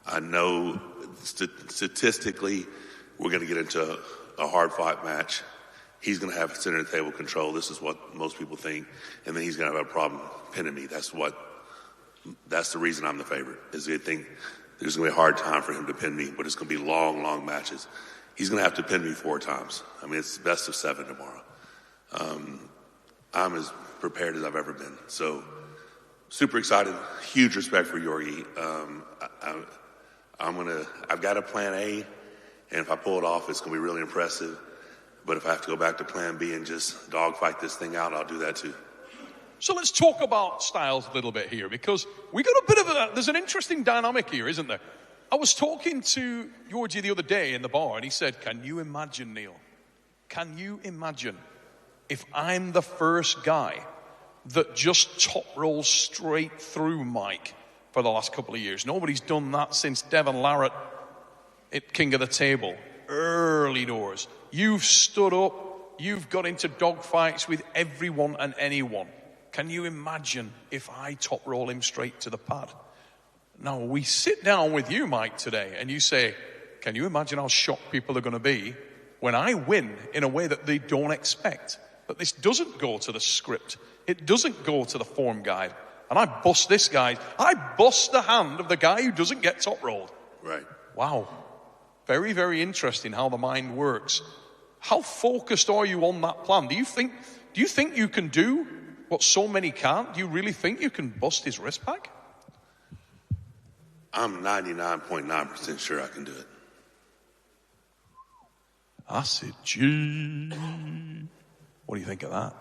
Speaker 11: I know statistically we're going to get into a hard fight match. He's going to have center of the table control. This is what most people think. And then he's going to have a problem pinning me. That's the reason I'm the favorite, is they think there's going to be a hard time for him to pin me, but it's going to be long, long matches. He's going to have to pin me 4 times. I mean, it's best of 7 tomorrow. I'm as prepared as I've ever been. So super excited. Huge respect for Gueorgi. I've got a plan A, and if I pull it off, it's going to be really impressive. But if I have to go back to plan B and just dogfight this thing out, I'll do that too.
Speaker 7: So let's talk about styles a little bit here, because we got a bit of there's an interesting dynamic here, isn't there? I was talking to Gueorgi the other day in the bar, and he said, can you imagine, Neil? Can you imagine if I'm the first guy that just top rolls straight through Mike for the last couple of years? Nobody's done that since Devon Larratt at King of the Table, early doors. You've stood up, you've got into dogfights with everyone and anyone. Can you imagine if I top roll him straight to the pad? Now, we sit down with you, Mike, today, and you say, can you imagine how shocked people are going to be when I win in a way that they don't expect? That this doesn't go to the script. It doesn't go to the form guide. And I bust this guy. I bust the hand of the guy who doesn't get top rolled.
Speaker 11: Right.
Speaker 7: Wow. Very, very interesting how the mind works. How focused are you on that plan? Do you think you can do what so many can't? Do you really think you can bust his wrist back?
Speaker 11: I'm 99.9% sure I can do it.
Speaker 7: I said, gee. What do you think of that?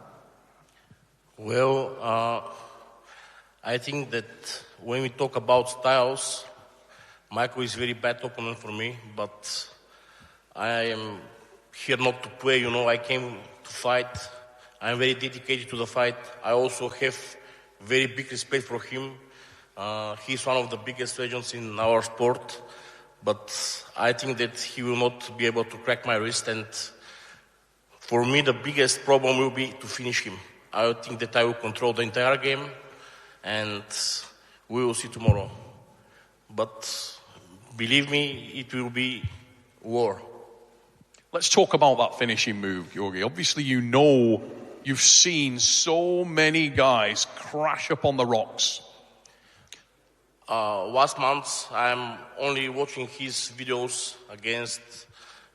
Speaker 6: Well, I think that when we talk about styles, Michael is very bad opponent for me, but I am here not to play, I came to fight. I'm very dedicated to the fight. I also have very big respect for him. He's one of the biggest legends in our sport, but I think that he will not be able to crack my wrist, and for me the biggest problem will be to finish him. I think that I will control the entire game, and we will see tomorrow. But believe me, it will be war.
Speaker 7: Let's talk about that finishing move, Gueorgi. Obviously, you've seen so many guys crash up on the rocks.
Speaker 6: Last month, I'm only watching his videos against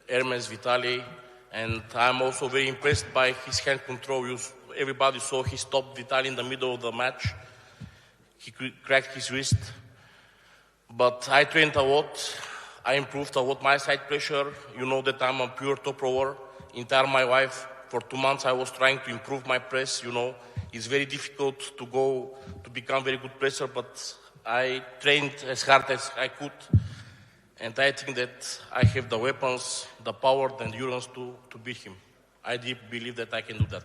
Speaker 6: Hermes Vitali, and I'm also very impressed by his hand control. Everybody saw he stopped Vitali in the middle of the match. He cracked his wrist. But I trained a lot. I improved a lot my side pressure. You know that I'm a pure top rower. Entire my life, for 2 months, I was trying to improve my press, it's very difficult to become very good presser, but I trained as hard as I could, and I think that I have the weapons, the power, the endurance to beat him. I deep believe that I can do that.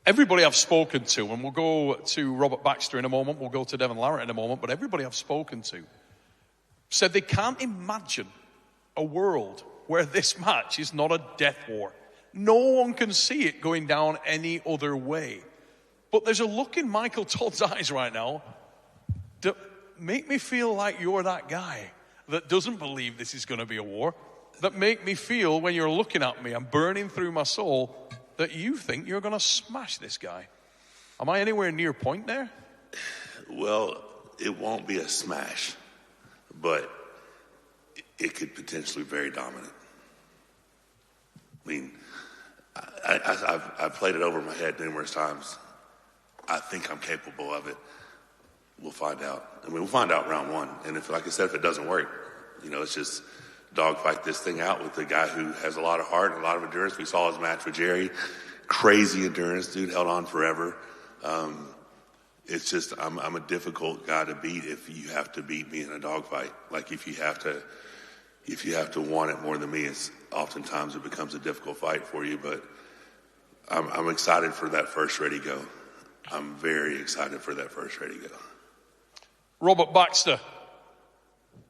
Speaker 7: Everybody I've spoken to, and we'll go to Robert Baxter in a moment, we'll go to Devin Larratt in a moment, but everybody I've spoken to said they can't imagine a world where this match is not a death war. No one can see it going down any other way. But there's a look in Michael Todd's eyes right now that make me feel like you're that guy that doesn't believe this is going to be a war, that make me feel when you're looking at me and burning through my soul that you think you're going to smash this guy. Am I anywhere near point there?
Speaker 11: Well, it won't be a smash, but it could potentially be very dominant. I mean, I've played it over my head numerous times. I think I'm capable of it. We'll find out. I mean, we'll find out round one. And if, like I said, if it doesn't work, it's just dogfight this thing out with the guy who has a lot of heart and a lot of endurance. We saw his match with Jerry. Crazy endurance. Dude held on forever. It's just, I'm a difficult guy to beat if you have to beat me in a dogfight. Like if you have to want it more than me, oftentimes it becomes a difficult fight for you. But I'm excited for that first ready go. I'm very excited for that first ready go.
Speaker 7: Robert Baxter,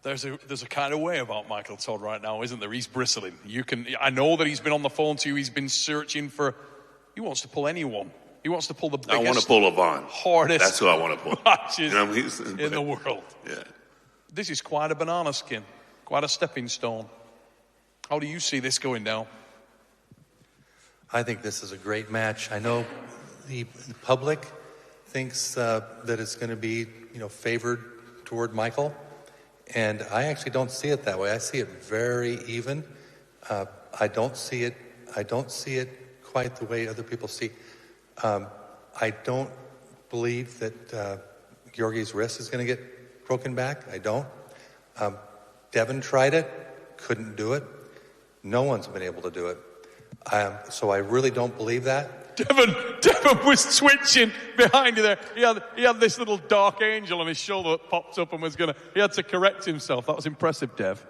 Speaker 7: there's a kind of way about Michael Todd right now, isn't there? He's bristling. I know that he's been on the phone to you. He's been searching he wants to pull anyone. He wants to pull the biggest,
Speaker 11: I want to pull Levon.
Speaker 7: hardest
Speaker 11: That's who I want to pull.
Speaker 7: matches in the world.
Speaker 11: Yeah.
Speaker 7: This is quite a banana skin, quite a stepping stone. How do you see this going down?
Speaker 3: I think this is a great match. I know the public thinks that it's going to be, favored toward Michael, and I actually don't see it that way. I see it very even. I don't see it quite the way other people see. I don't believe that Gueorgi's wrist is going to get broken back. I don't. Devin tried it, couldn't do it. No one's been able to do it. So I really don't believe that.
Speaker 7: Devin was twitching behind you there. He had this little dark angel on his shoulder that popped up and he had to correct himself. That was impressive, Dev.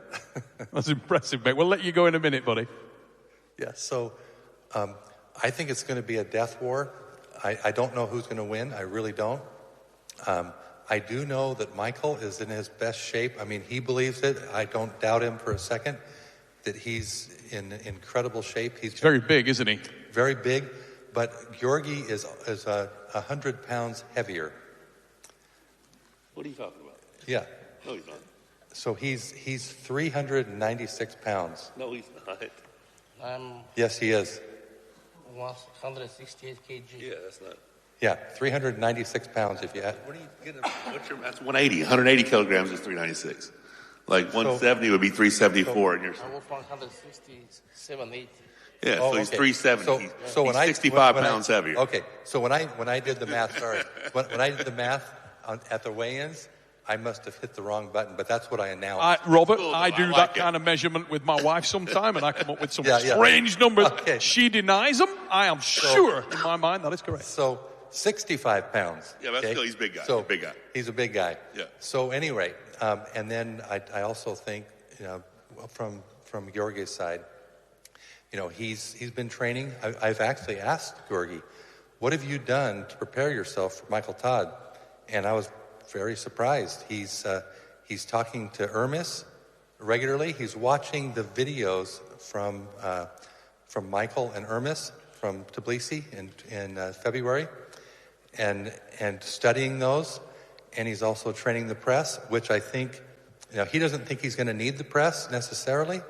Speaker 7: That was impressive, mate. We'll let you go in a minute, buddy.
Speaker 3: Yeah, so I think it's going to be a death war. I don't know who's going to win. I really don't. I do know that Michael is in his best shape. I mean, he believes it. I don't doubt him for a second that he's in incredible shape. He's
Speaker 7: very big, isn't he?
Speaker 3: Very big. But Gueorgi is 100 pounds heavier.
Speaker 11: What are you talking about?
Speaker 3: Yeah.
Speaker 11: No, he's not.
Speaker 3: So he's 396 pounds.
Speaker 11: No, he's not.
Speaker 3: Yes, he is.
Speaker 6: 168 kg.
Speaker 11: Yeah, that's not.
Speaker 3: Yeah, 396 pounds if you had.
Speaker 11: What are you getting? That's 180. 180 kilograms is 396. Like 170 would be 374, and you're.
Speaker 6: I was 167, 80.
Speaker 11: Yeah, so he's 370.
Speaker 3: So
Speaker 11: he's 65 pounds heavier.
Speaker 3: Okay, so when I did the math, when I did the math at the weigh-ins, I must have hit the wrong button, but that's what I announced.
Speaker 7: Robert, I do that kind of measurement with my wife sometime, and I come up with some strange numbers.
Speaker 3: Okay.
Speaker 7: She denies them. I am sure, in my mind, that is correct.
Speaker 3: So 65 pounds.
Speaker 11: Yeah, but still, he's a big guy.
Speaker 3: So
Speaker 11: big guy.
Speaker 3: He's a big guy.
Speaker 11: Yeah.
Speaker 3: So anyway, and then I also think, from Gueorgi's side, he's been training. I've actually asked Gueorgi, what have you done to prepare yourself for Michael Todd? And I was very surprised. He's talking to Ermis regularly. He's watching the videos from Michael and Ermis from Tbilisi in February, and studying those. And he's also training the press, which I think, he doesn't think he's going to need the press necessarily.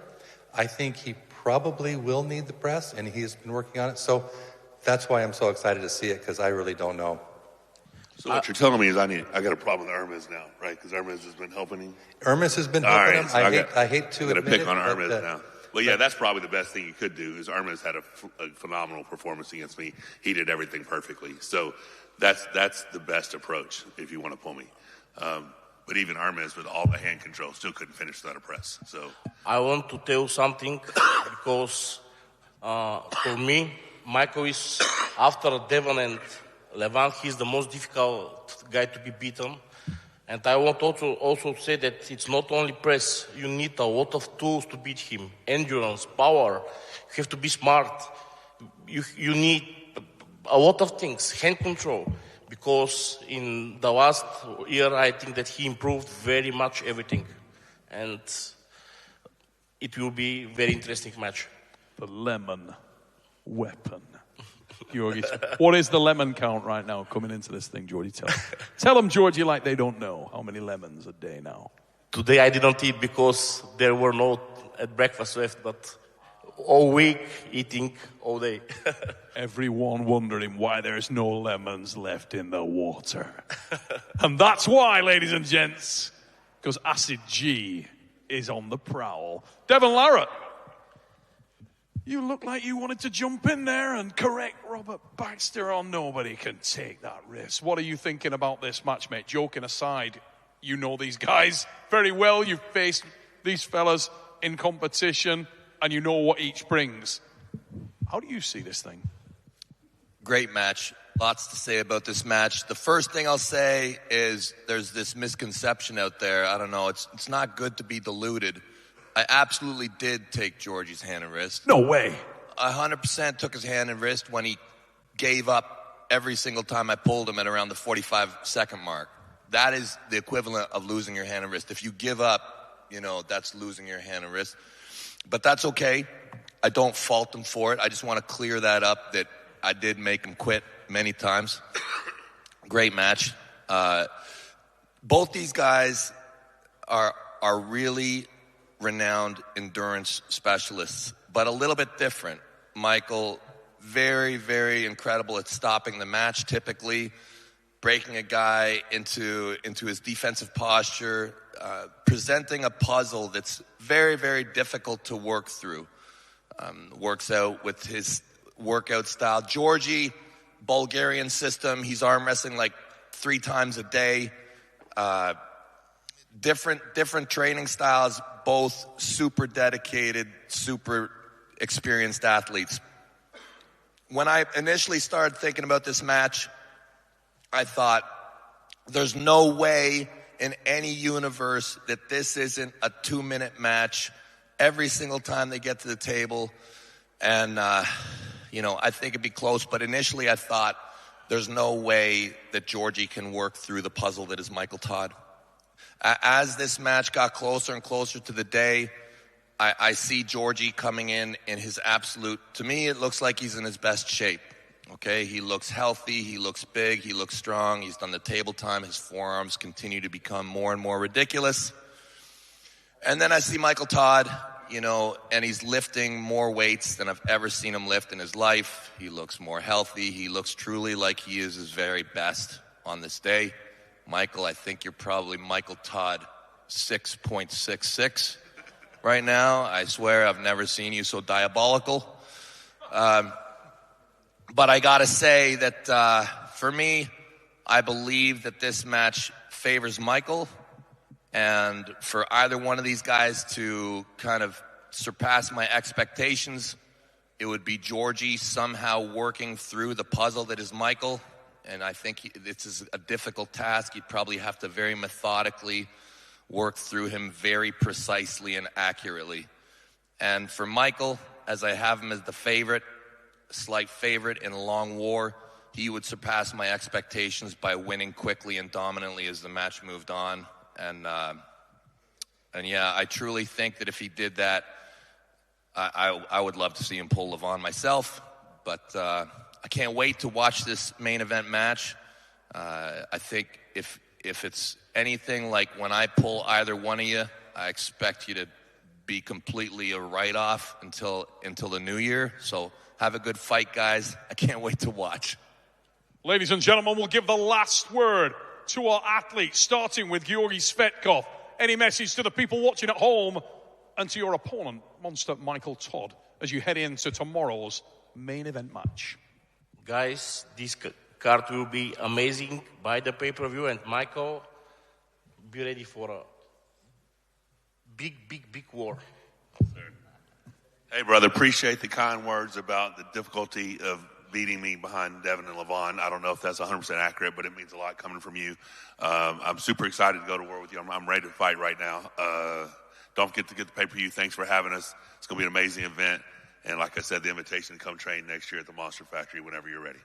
Speaker 3: I think he probably will need the press, and he's been working on it. So that's why I'm so excited to see it, because I really don't know.
Speaker 11: So what you're telling me is I got a problem with Ermis now, right? Because Ermis has been helping him.
Speaker 3: Ermis has been helping him.
Speaker 11: So
Speaker 3: I hate to admit
Speaker 11: pick
Speaker 3: it,
Speaker 11: on
Speaker 3: but,
Speaker 11: Ermis now. Well, yeah, that's probably the best thing you could do. Is Ermis had a phenomenal performance against me. He did everything perfectly. So that's the best approach if you want to pull me. But even Ermis with all the hand control still couldn't finish without a press. So
Speaker 6: I want to tell something because for me, Michael is, after Devon and Levant, he's the most difficult guy to be beaten. And I want also say that it's not only press. You need a lot of tools to beat him. Endurance, power. You have to be smart. You need a lot of things. Hand control. Because in the last year, I think that he improved very much everything. And it will be a very interesting match.
Speaker 7: The lemon weapon. Gueorgi, what is the lemon count right now coming into this thing, Georgie? Tell them, Georgie, like they don't know how many lemons a day now.
Speaker 6: Today I didn't eat because there were no at breakfast left, but all week eating all day.
Speaker 7: Everyone wondering why there's no lemons left in the water. And that's why, ladies and gents, because Acid G is on the prowl. Devon Larratt, you look like you wanted to jump in there and correct Robert Baxter on nobody can take that risk. What are you thinking about this match, mate? Joking aside, you know these guys very well. You've faced these fellas in competition and you know what each brings. How do you see this thing?
Speaker 12: Great match. Lots to say about this match. The first thing I'll say is there's this misconception out there. I don't know. It's not good to be deluded. I absolutely did take Georgie's hand and wrist.
Speaker 7: No way.
Speaker 12: 100% took his hand and wrist when he gave up every single time I pulled him at around the 45-second mark. That is the equivalent of losing your hand and wrist. If you give up, that's losing your hand and wrist. But that's okay. I don't fault him for it. I just want to clear that up, that I did make him quit many times. Great match. Both these guys are really renowned endurance specialists, but a little bit different. Michael, very, very incredible at stopping the match, typically breaking a guy into his defensive posture, presenting a puzzle that's very, very difficult to work through. Works out with his workout style. Gueorgi, Bulgarian system, he's arm wrestling like 3 times a day. Different training styles, both super dedicated, super experienced athletes. When I initially started thinking about this match, I thought, there's no way in any universe that this isn't a 2-minute match every single time they get to the table. And, I think it'd be close. But initially I thought, there's no way that Gueorgi can work through the puzzle that is Michael Todd. As this match got closer and closer to the day, I see Gueorgi coming in his absolute, to me, it looks like he's in his best shape. Okay, he looks healthy, he looks big, he looks strong, he's done the table time, his forearms continue to become more and more ridiculous. And then I see Michael Todd, and he's lifting more weights than I've ever seen him lift in his life. He looks more healthy, he looks truly like he is his very best on this day. Michael, I think you're probably Michael Todd 6.66 right now. I swear I've never seen you so diabolical. But I gotta say that for me, I believe that this match favors Michael. And for either one of these guys to kind of surpass my expectations, it would be Gueorgi somehow working through the puzzle that is Michael. And I think this is a difficult task. You'd probably have to very methodically work through him very precisely and accurately. And for Michael, as I have him as the favorite, slight favorite in a long war, he would surpass my expectations by winning quickly and dominantly as the match moved on. And yeah, I truly think that if he did that, I would love to see him pull Levant myself. But I can't wait to watch this main event match. I think if it's anything like when I pull either one of you, I expect you to be completely a write-off until the new year. So have a good fight, guys. I can't wait to watch.
Speaker 7: Ladies and gentlemen, we'll give the last word to our athletes, starting with Gueorgi Spetcov. Any message to the people watching at home and to your opponent, Monster Michael Todd, as you head into tomorrow's main event match?
Speaker 6: Guys, this card will be amazing by the pay-per-view, and Michael, be ready for a big war.
Speaker 11: Hey, brother, appreciate the kind words about the difficulty of beating me behind Devin and Levon. I don't know if that's 100% accurate, but it means a lot coming from you. I'm super excited to go to war with you. I'm ready to fight right now. Don't forget to get the pay-per-view. Thanks for having us. It's going to be an amazing event. And like I said, the invitation to come train next year at the Monster Factory whenever you're ready.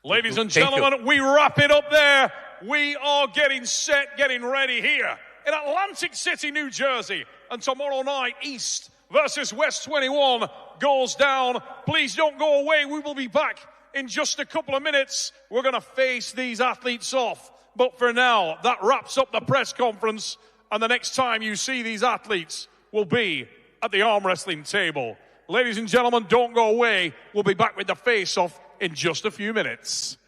Speaker 7: Ladies and gentlemen, we wrap it up there. We are getting set, getting ready here in Atlantic City, New Jersey. And tomorrow night, East versus West 21 goes down. Please don't go away. We will be back in just a couple of minutes. We're going to face these athletes off. But for now, that wraps up the press conference. And the next time you see these athletes will be at the arm wrestling table. Ladies and gentlemen, don't go away. We'll be back with the face-off in just a few minutes.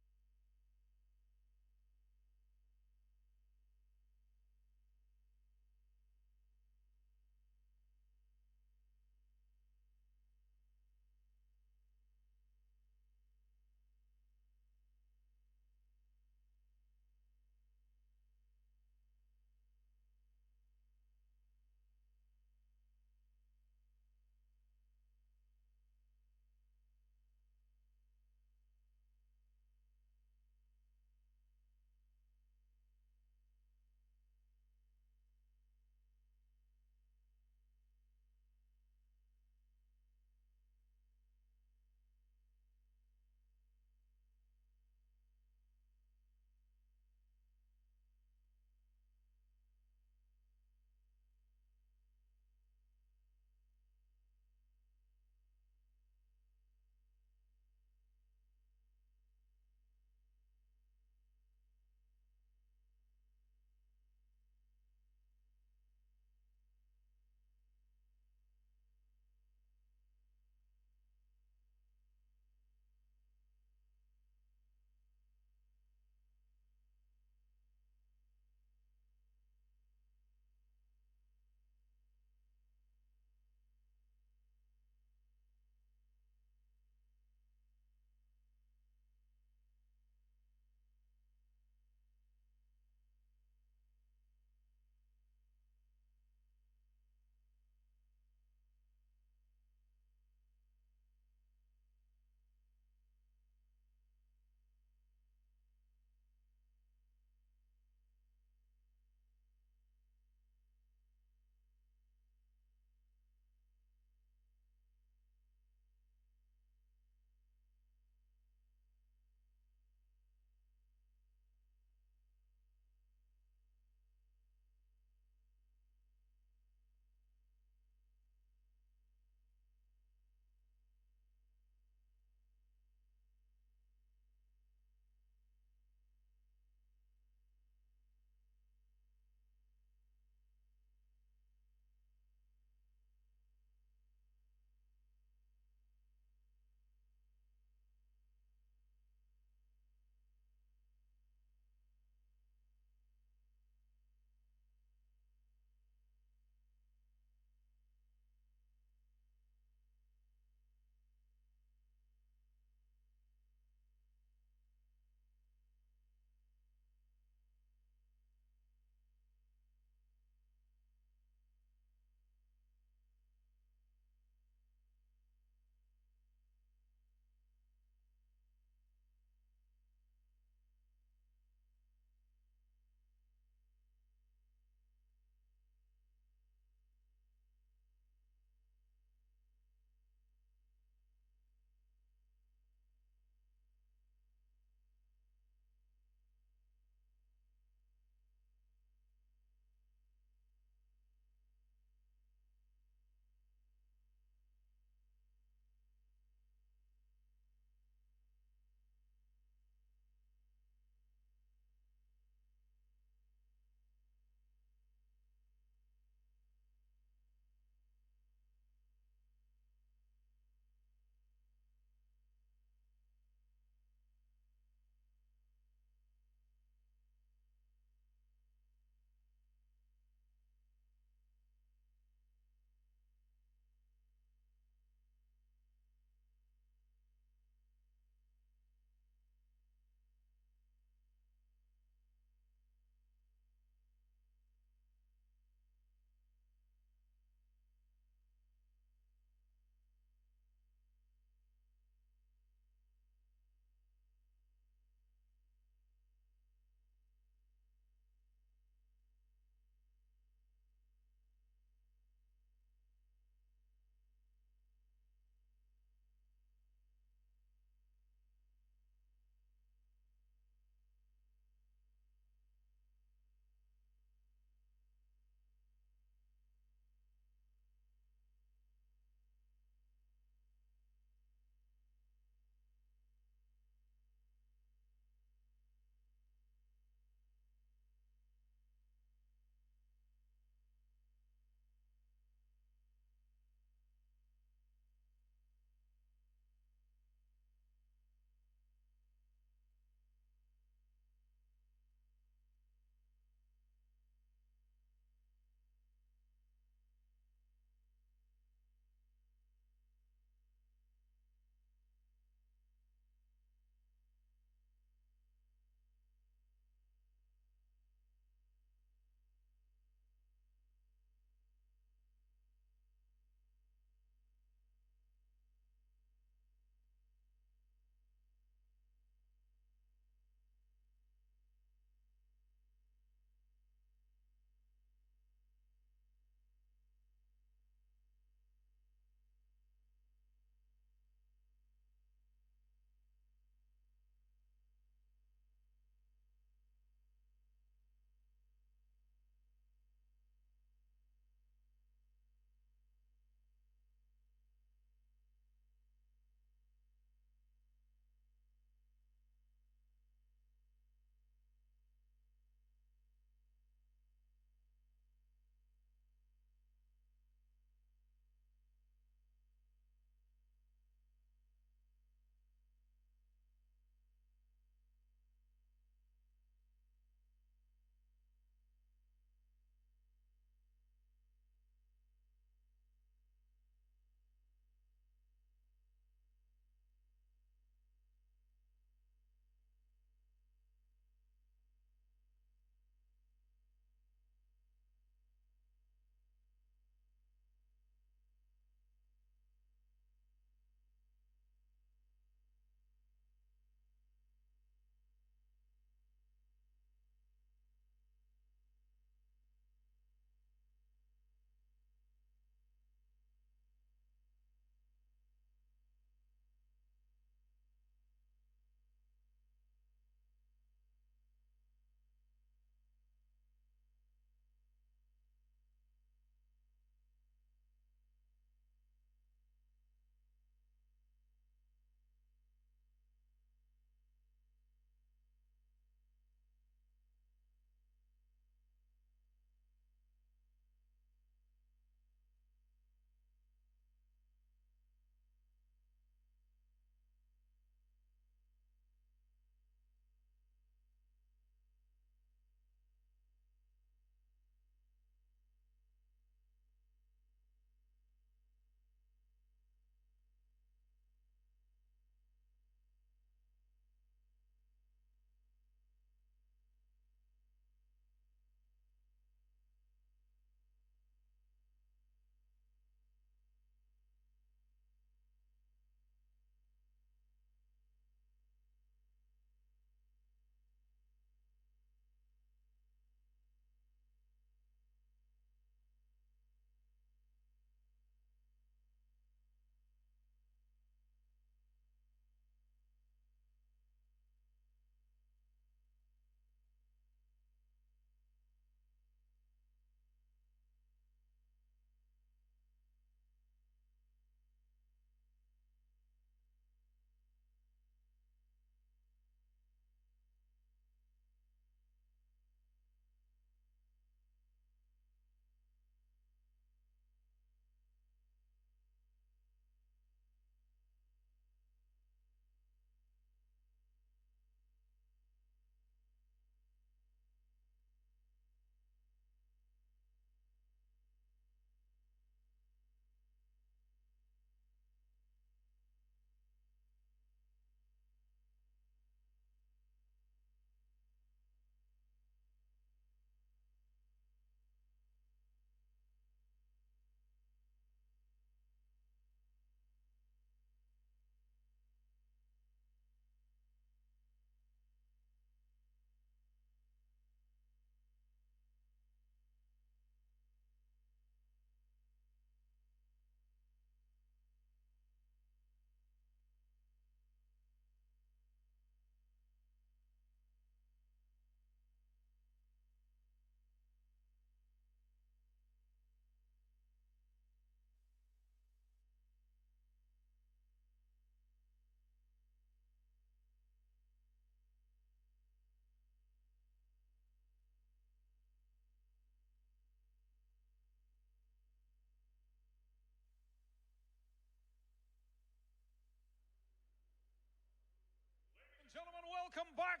Speaker 7: Welcome back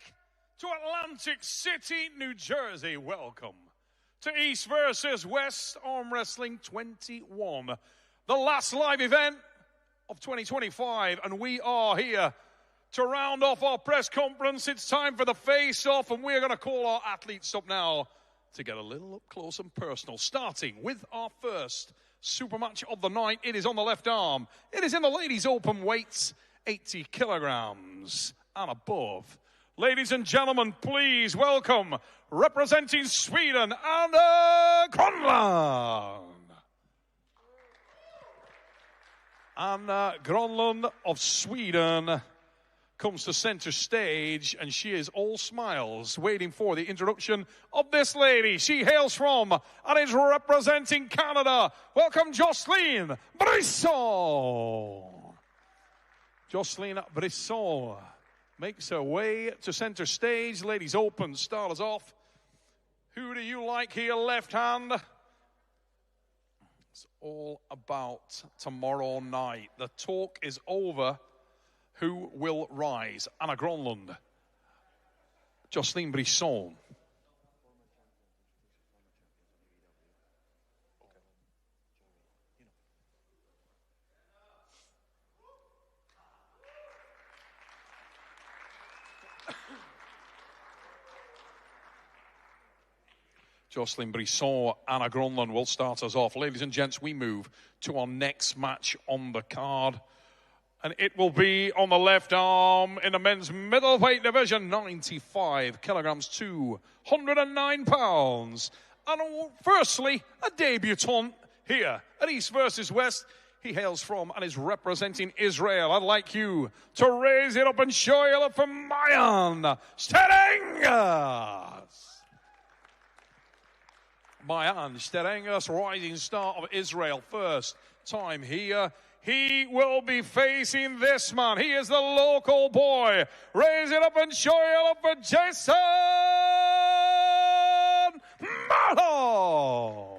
Speaker 7: to Atlantic City, New Jersey. Welcome to East versus West Armwrestling 21, the last live event of 2025, and we are here to round off our press conference. It's time for the face-off, and we're going to call our athletes up now to get a little up close and personal, starting with our first super match of the night. It is on the left arm. It is in the ladies' open weights, 80 kilograms and above. Ladies and gentlemen, please welcome, representing Sweden, Grland. Anna Grland of Sweden comes to center stage, and she is all smiles, waiting for the introduction of this lady. She hails from and is representing Canada. Welcome, Joseline Bisson. Joseline Bisson makes her way to center stage. Ladies open, start us off. Who do you like here, left hand? It's all about tomorrow night. The talk is over. Who will rise? Anna Grland, Joseline Bisson. Joseline Bisson, Anna Grland will start us off. Ladies and gents, we move to our next match on the card. And it will be on the left arm in the men's middleweight division, 95 kilograms, 209 pounds. And firstly, a debutant here at East versus West. He hails from and is representing Israel. I'd like you to raise it up and show you love for Mayan Sterengas. Mayan Sterengas, rising star of Israel, first time here. He will be facing this man. He is the local boy. Raise it up and show it up for Jason Merlo.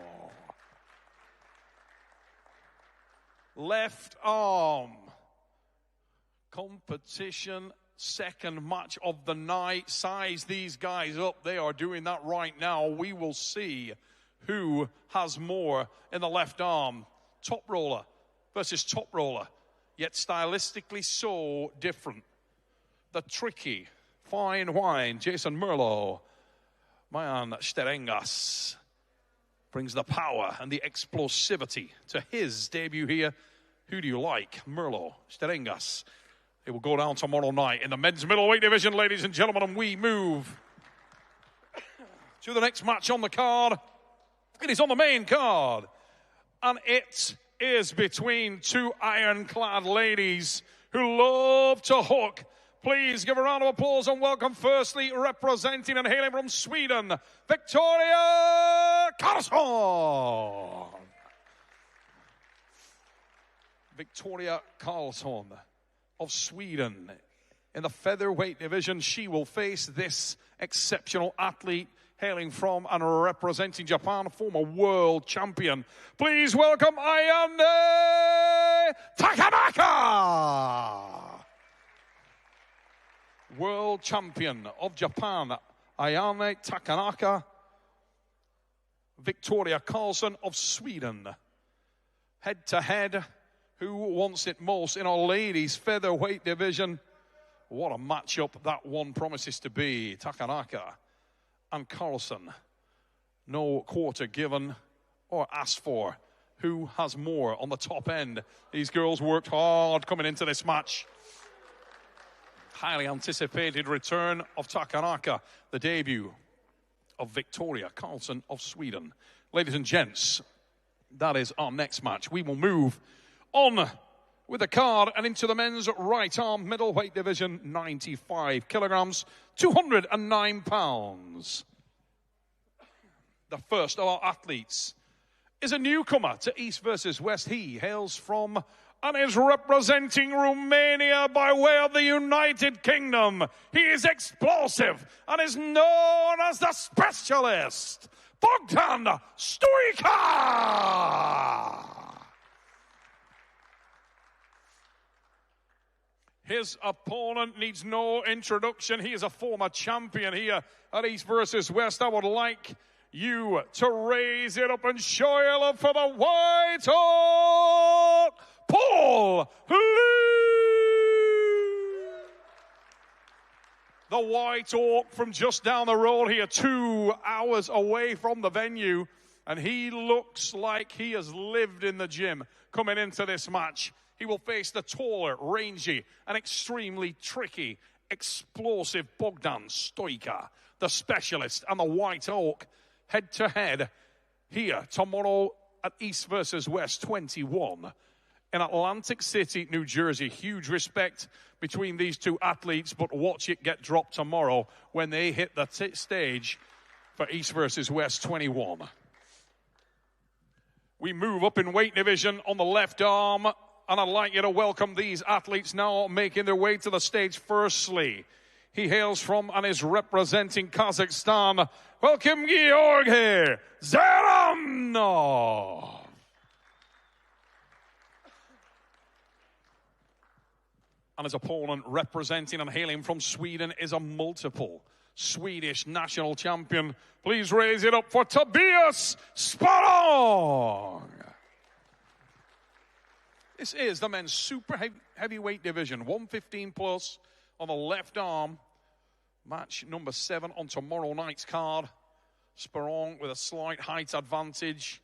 Speaker 7: Left arm. Competition, second match of the night. Size these guys up. They are doing that right now. We will see who has more in the left arm. Top roller versus top roller, yet stylistically so different. The tricky, fine wine, Jason Merlo. Mayan Sterengas brings the power and the explosivity to his debut here. Who do you like? Merlo, Sterengas. They will go down tomorrow night in the men's middleweight division, ladies and gentlemen, and we move to the next match on the card. It is on the main card, and it is between two ironclad ladies who love to hook. Please give a round of applause and welcome, firstly, representing and hailing from Sweden, Victoria Carlson. Victoria Carlson of Sweden. In the featherweight division, she will face this exceptional athlete hailing from and representing Japan, former world champion. Please welcome Ayame Takanaka. World champion of Japan, Ayame Takanaka. Victoria Carlson of Sweden. Head to head, who wants it most in our ladies featherweight division? What a matchup that one promises to be. Takanaka and Carlson. No quarter given or asked for. Who has more on the top end? These girls worked hard coming into this match. Highly anticipated return of Takanaka, the debut of Victoria Carlson of Sweden. Ladies and gents, that is our next match. We will move on with the card and into the men's right arm middleweight division, 95 kilograms, 209 pounds. The first of our athletes is a newcomer to East versus West. He hails from and is representing Romania by way of the United Kingdom. He is explosive and is known as the specialist, Bogdan Stoker. His opponent needs no introduction. He is a former champion here at East versus West. I would like you to raise it up and show your love for the White Hawk, Paul Lee. The White Hawk from just down the road here, 2 hours away from the venue. And he looks like he has lived in the gym coming into this match. He will face the taller, rangy, and extremely tricky, explosive Bogdan Stoker, the specialist, and the White Hawk head-to-head here tomorrow at East versus West 21 in Atlantic City, New Jersey. Huge respect between these two athletes, but watch it get dropped tomorrow when they hit the stage for East versus West 21. We move up in weight division on the left arm, and I'd like you to welcome these athletes now making their way to the stage. Firstly, he hails from and is representing Kazakhstan. Welcome, Gueorgi Zeranov. And his opponent representing and hailing from Sweden is a multiple Swedish national champion. Please raise it up for Tobias Sporrong. This is the men's super heavyweight division, 115 plus on the left arm. Match number 7 on tomorrow night's card. Sporrong with a slight height advantage.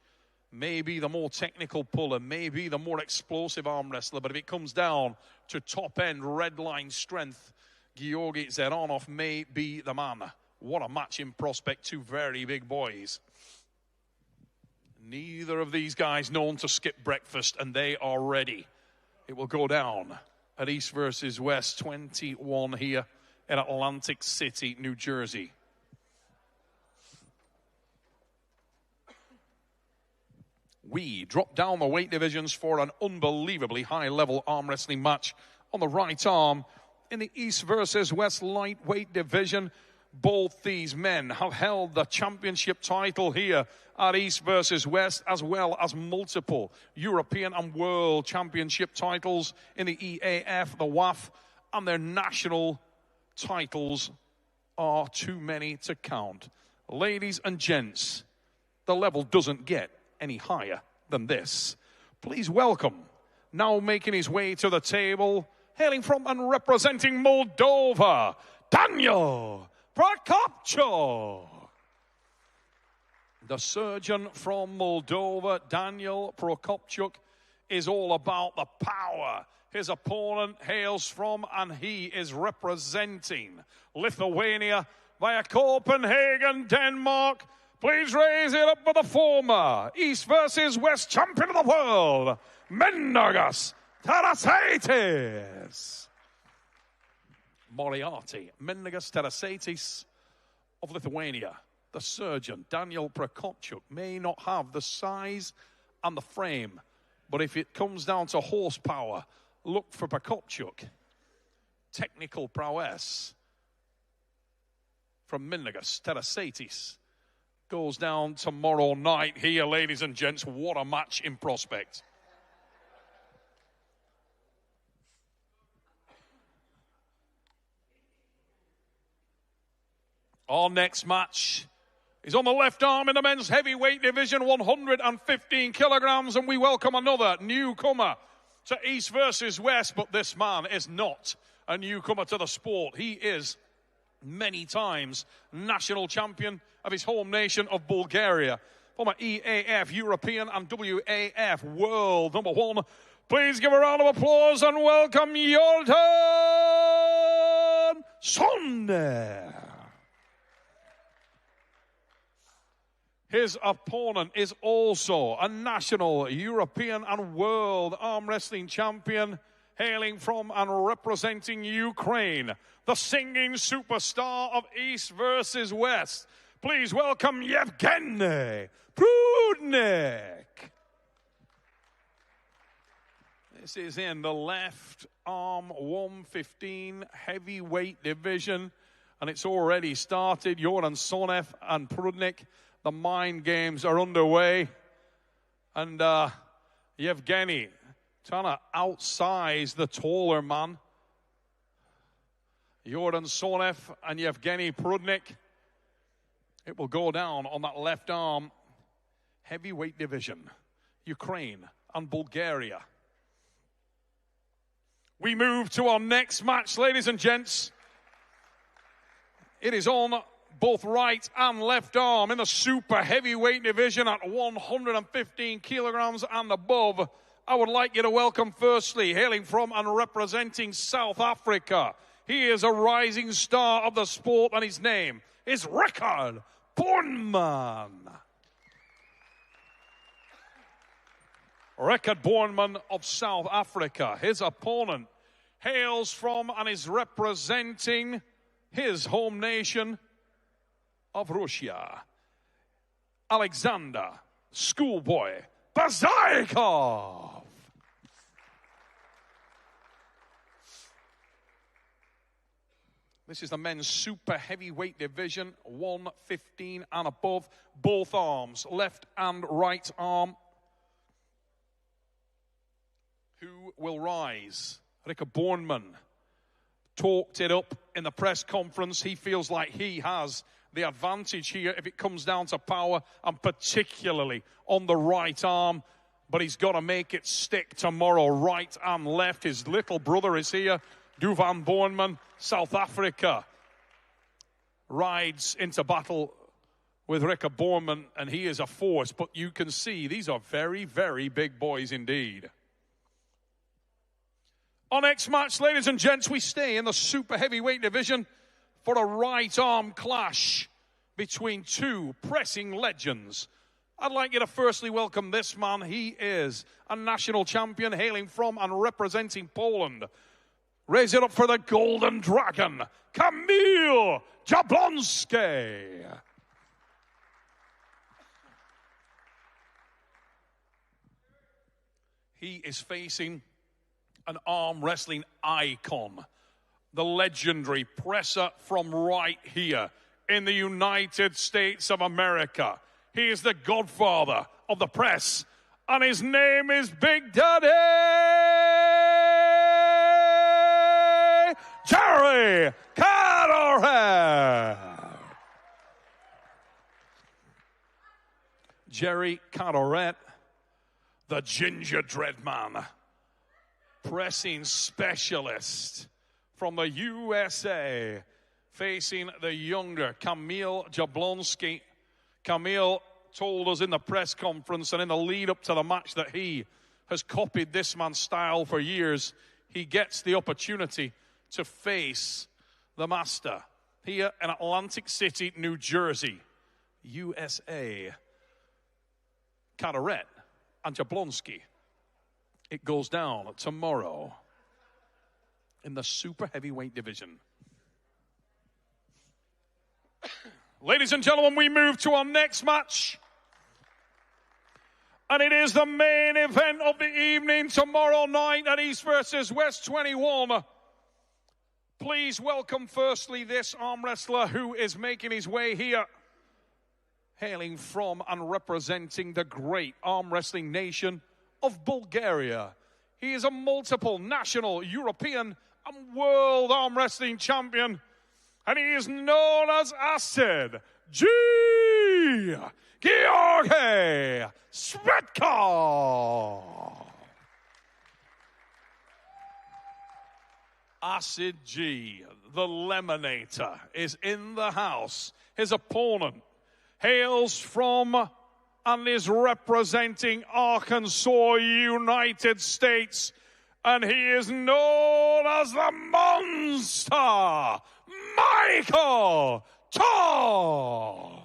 Speaker 7: Maybe the more technical puller, maybe the more explosive arm wrestler. But if it comes down to top-end red line strength, Gueorgi Zeranov may be the man. What a match in prospect, 2 very big boys. Neither of these guys known to skip breakfast, and they are ready. It will go down at East versus West 21 here in Atlantic City, New Jersey. We drop down the weight divisions for an unbelievably high-level arm wrestling match on the right arm in the East versus West lightweight division. Both these men have held the championship title here at East versus West, as well as multiple European and World Championship titles in the EAF, the WAF, and their national titles are too many to count. Ladies and gents, the level doesn't get any higher than this. Please welcome, now making his way to the table, hailing from and representing Moldova, Daniel Popchuk. The surgeon from Moldova, Daniel Popchuk, is all about the power. His opponent hails from and he is representing Lithuania via Copenhagen, Denmark. Please raise it up for the former East versus West champion of the world, Mindagus Terasatis. Moriarty, Mindagus Terasatis of Lithuania. The surgeon, Daniel Popchuk, may not have the size and the frame, but if it comes down to horsepower, look for Popchuk. Technical prowess from Mindagus Terasatis goes down tomorrow night here, ladies and gents. What a match in prospect. Our next match is on the left arm in the men's heavyweight division, 115 kilograms, and we welcome another newcomer to East versus West, but this man is not a newcomer to the sport. He is many times national champion of his home nation of Bulgaria, former EAF European and WAF world number 1. Please give a round of applause and welcome Yordan Sonv. His opponent is also a national European and world arm wrestling champion, hailing from and representing Ukraine, the singing superstar of East versus West. Please welcome Evgeni Prudnik. This is in the left arm 115 heavyweight division, and it's already started. Yordan, Sonv, and Prudnik. The mind games are underway. And Evgeni trying to outsize the taller man. Yordan, Sonv, and Evgeni Prudnik. It will go down on that left arm. Heavyweight division, Ukraine and Bulgaria. We move to our next match, ladies and gents. It is on both right and left arm in the super heavyweight division at 115 kilograms and above. I would like you to welcome, firstly, hailing from and representing South Africa. He is a rising star of the sport, and his name is Rickard Bourneman. Rickard Bourneman of South Africa. His opponent hails from and is representing his home nation of Russia. Alexander Schoolboy Bzikov. This is the men's super heavyweight division, 115 and above. Both arms, left and right arm. Who will rise? Rickard Bourneman talked it up in the press conference. He feels like he has the advantage here if it comes down to power, and particularly on the right arm. But he's got to make it stick tomorrow, right and left. His little brother is here, Duvan Bourneman, South Africa, rides into battle with Rickard Bourneman, and he is a force. But you can see these are very, very big boys indeed. Our next match, ladies and gents, we stay in the super heavyweight division for a right arm clash between two pressing legends. I'd like you to firstly welcome this man. He is a national champion hailing from and representing Poland. Raise it up for the Golden Dragon, Camille Jablonski. He is facing an arm wrestling icon, the legendary presser from right here in the United States of America. He is the godfather of the press, and his name is Big Daddy Jerry Carlson. Jerry Carlson, the ginger dread man, pressing specialist from the USA, facing the younger Camille Jablonski. Camille told us in the press conference and in the lead up to the match that he has copied this man's style for years. He gets the opportunity to face the master here in Atlantic City, New Jersey, USA. Karette and Jablonski. It goes down tomorrow in the super heavyweight division. Ladies and gentlemen, we move to our next match. And it is the main event of the evening tomorrow night at East versus West 21. Please welcome firstly this arm wrestler who is making his way here, hailing from and representing the great arm wrestling nation of Bulgaria. He is a multiple national, European, and world arm wrestling champion. And he is known as Acid G. Gueorgi Spetcov. Acid G, the Lemonator, is in the house. His opponent hails from and is representing Arkansas, United States. And he is known as the Monster, Michael Todd.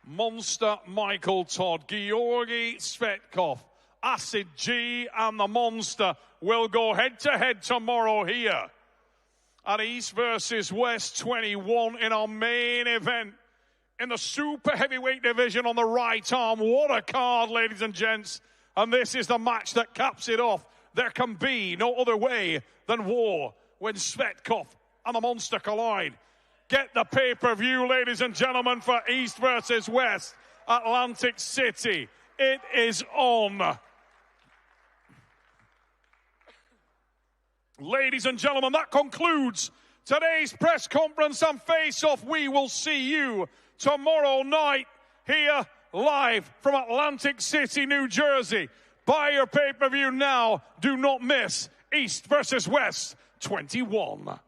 Speaker 7: Monster Michael Todd, Gueorgi Spetcov, Acid G, and the Monster will go head-to-head tomorrow here at East versus West 21 in our main event in the super heavyweight division on the right arm. What a card, ladies and gents. And this is the match that caps it off. There can be no other way than war when Spetcov and the Monster collide. Get the pay-per-view, ladies and gentlemen, for East versus West, Atlantic City. It is on. Ladies and gentlemen, that concludes today's press conference and face-off. We will see you tomorrow night here live from Atlantic City, New Jersey. Buy your pay-per-view now. Do not miss East versus West 21.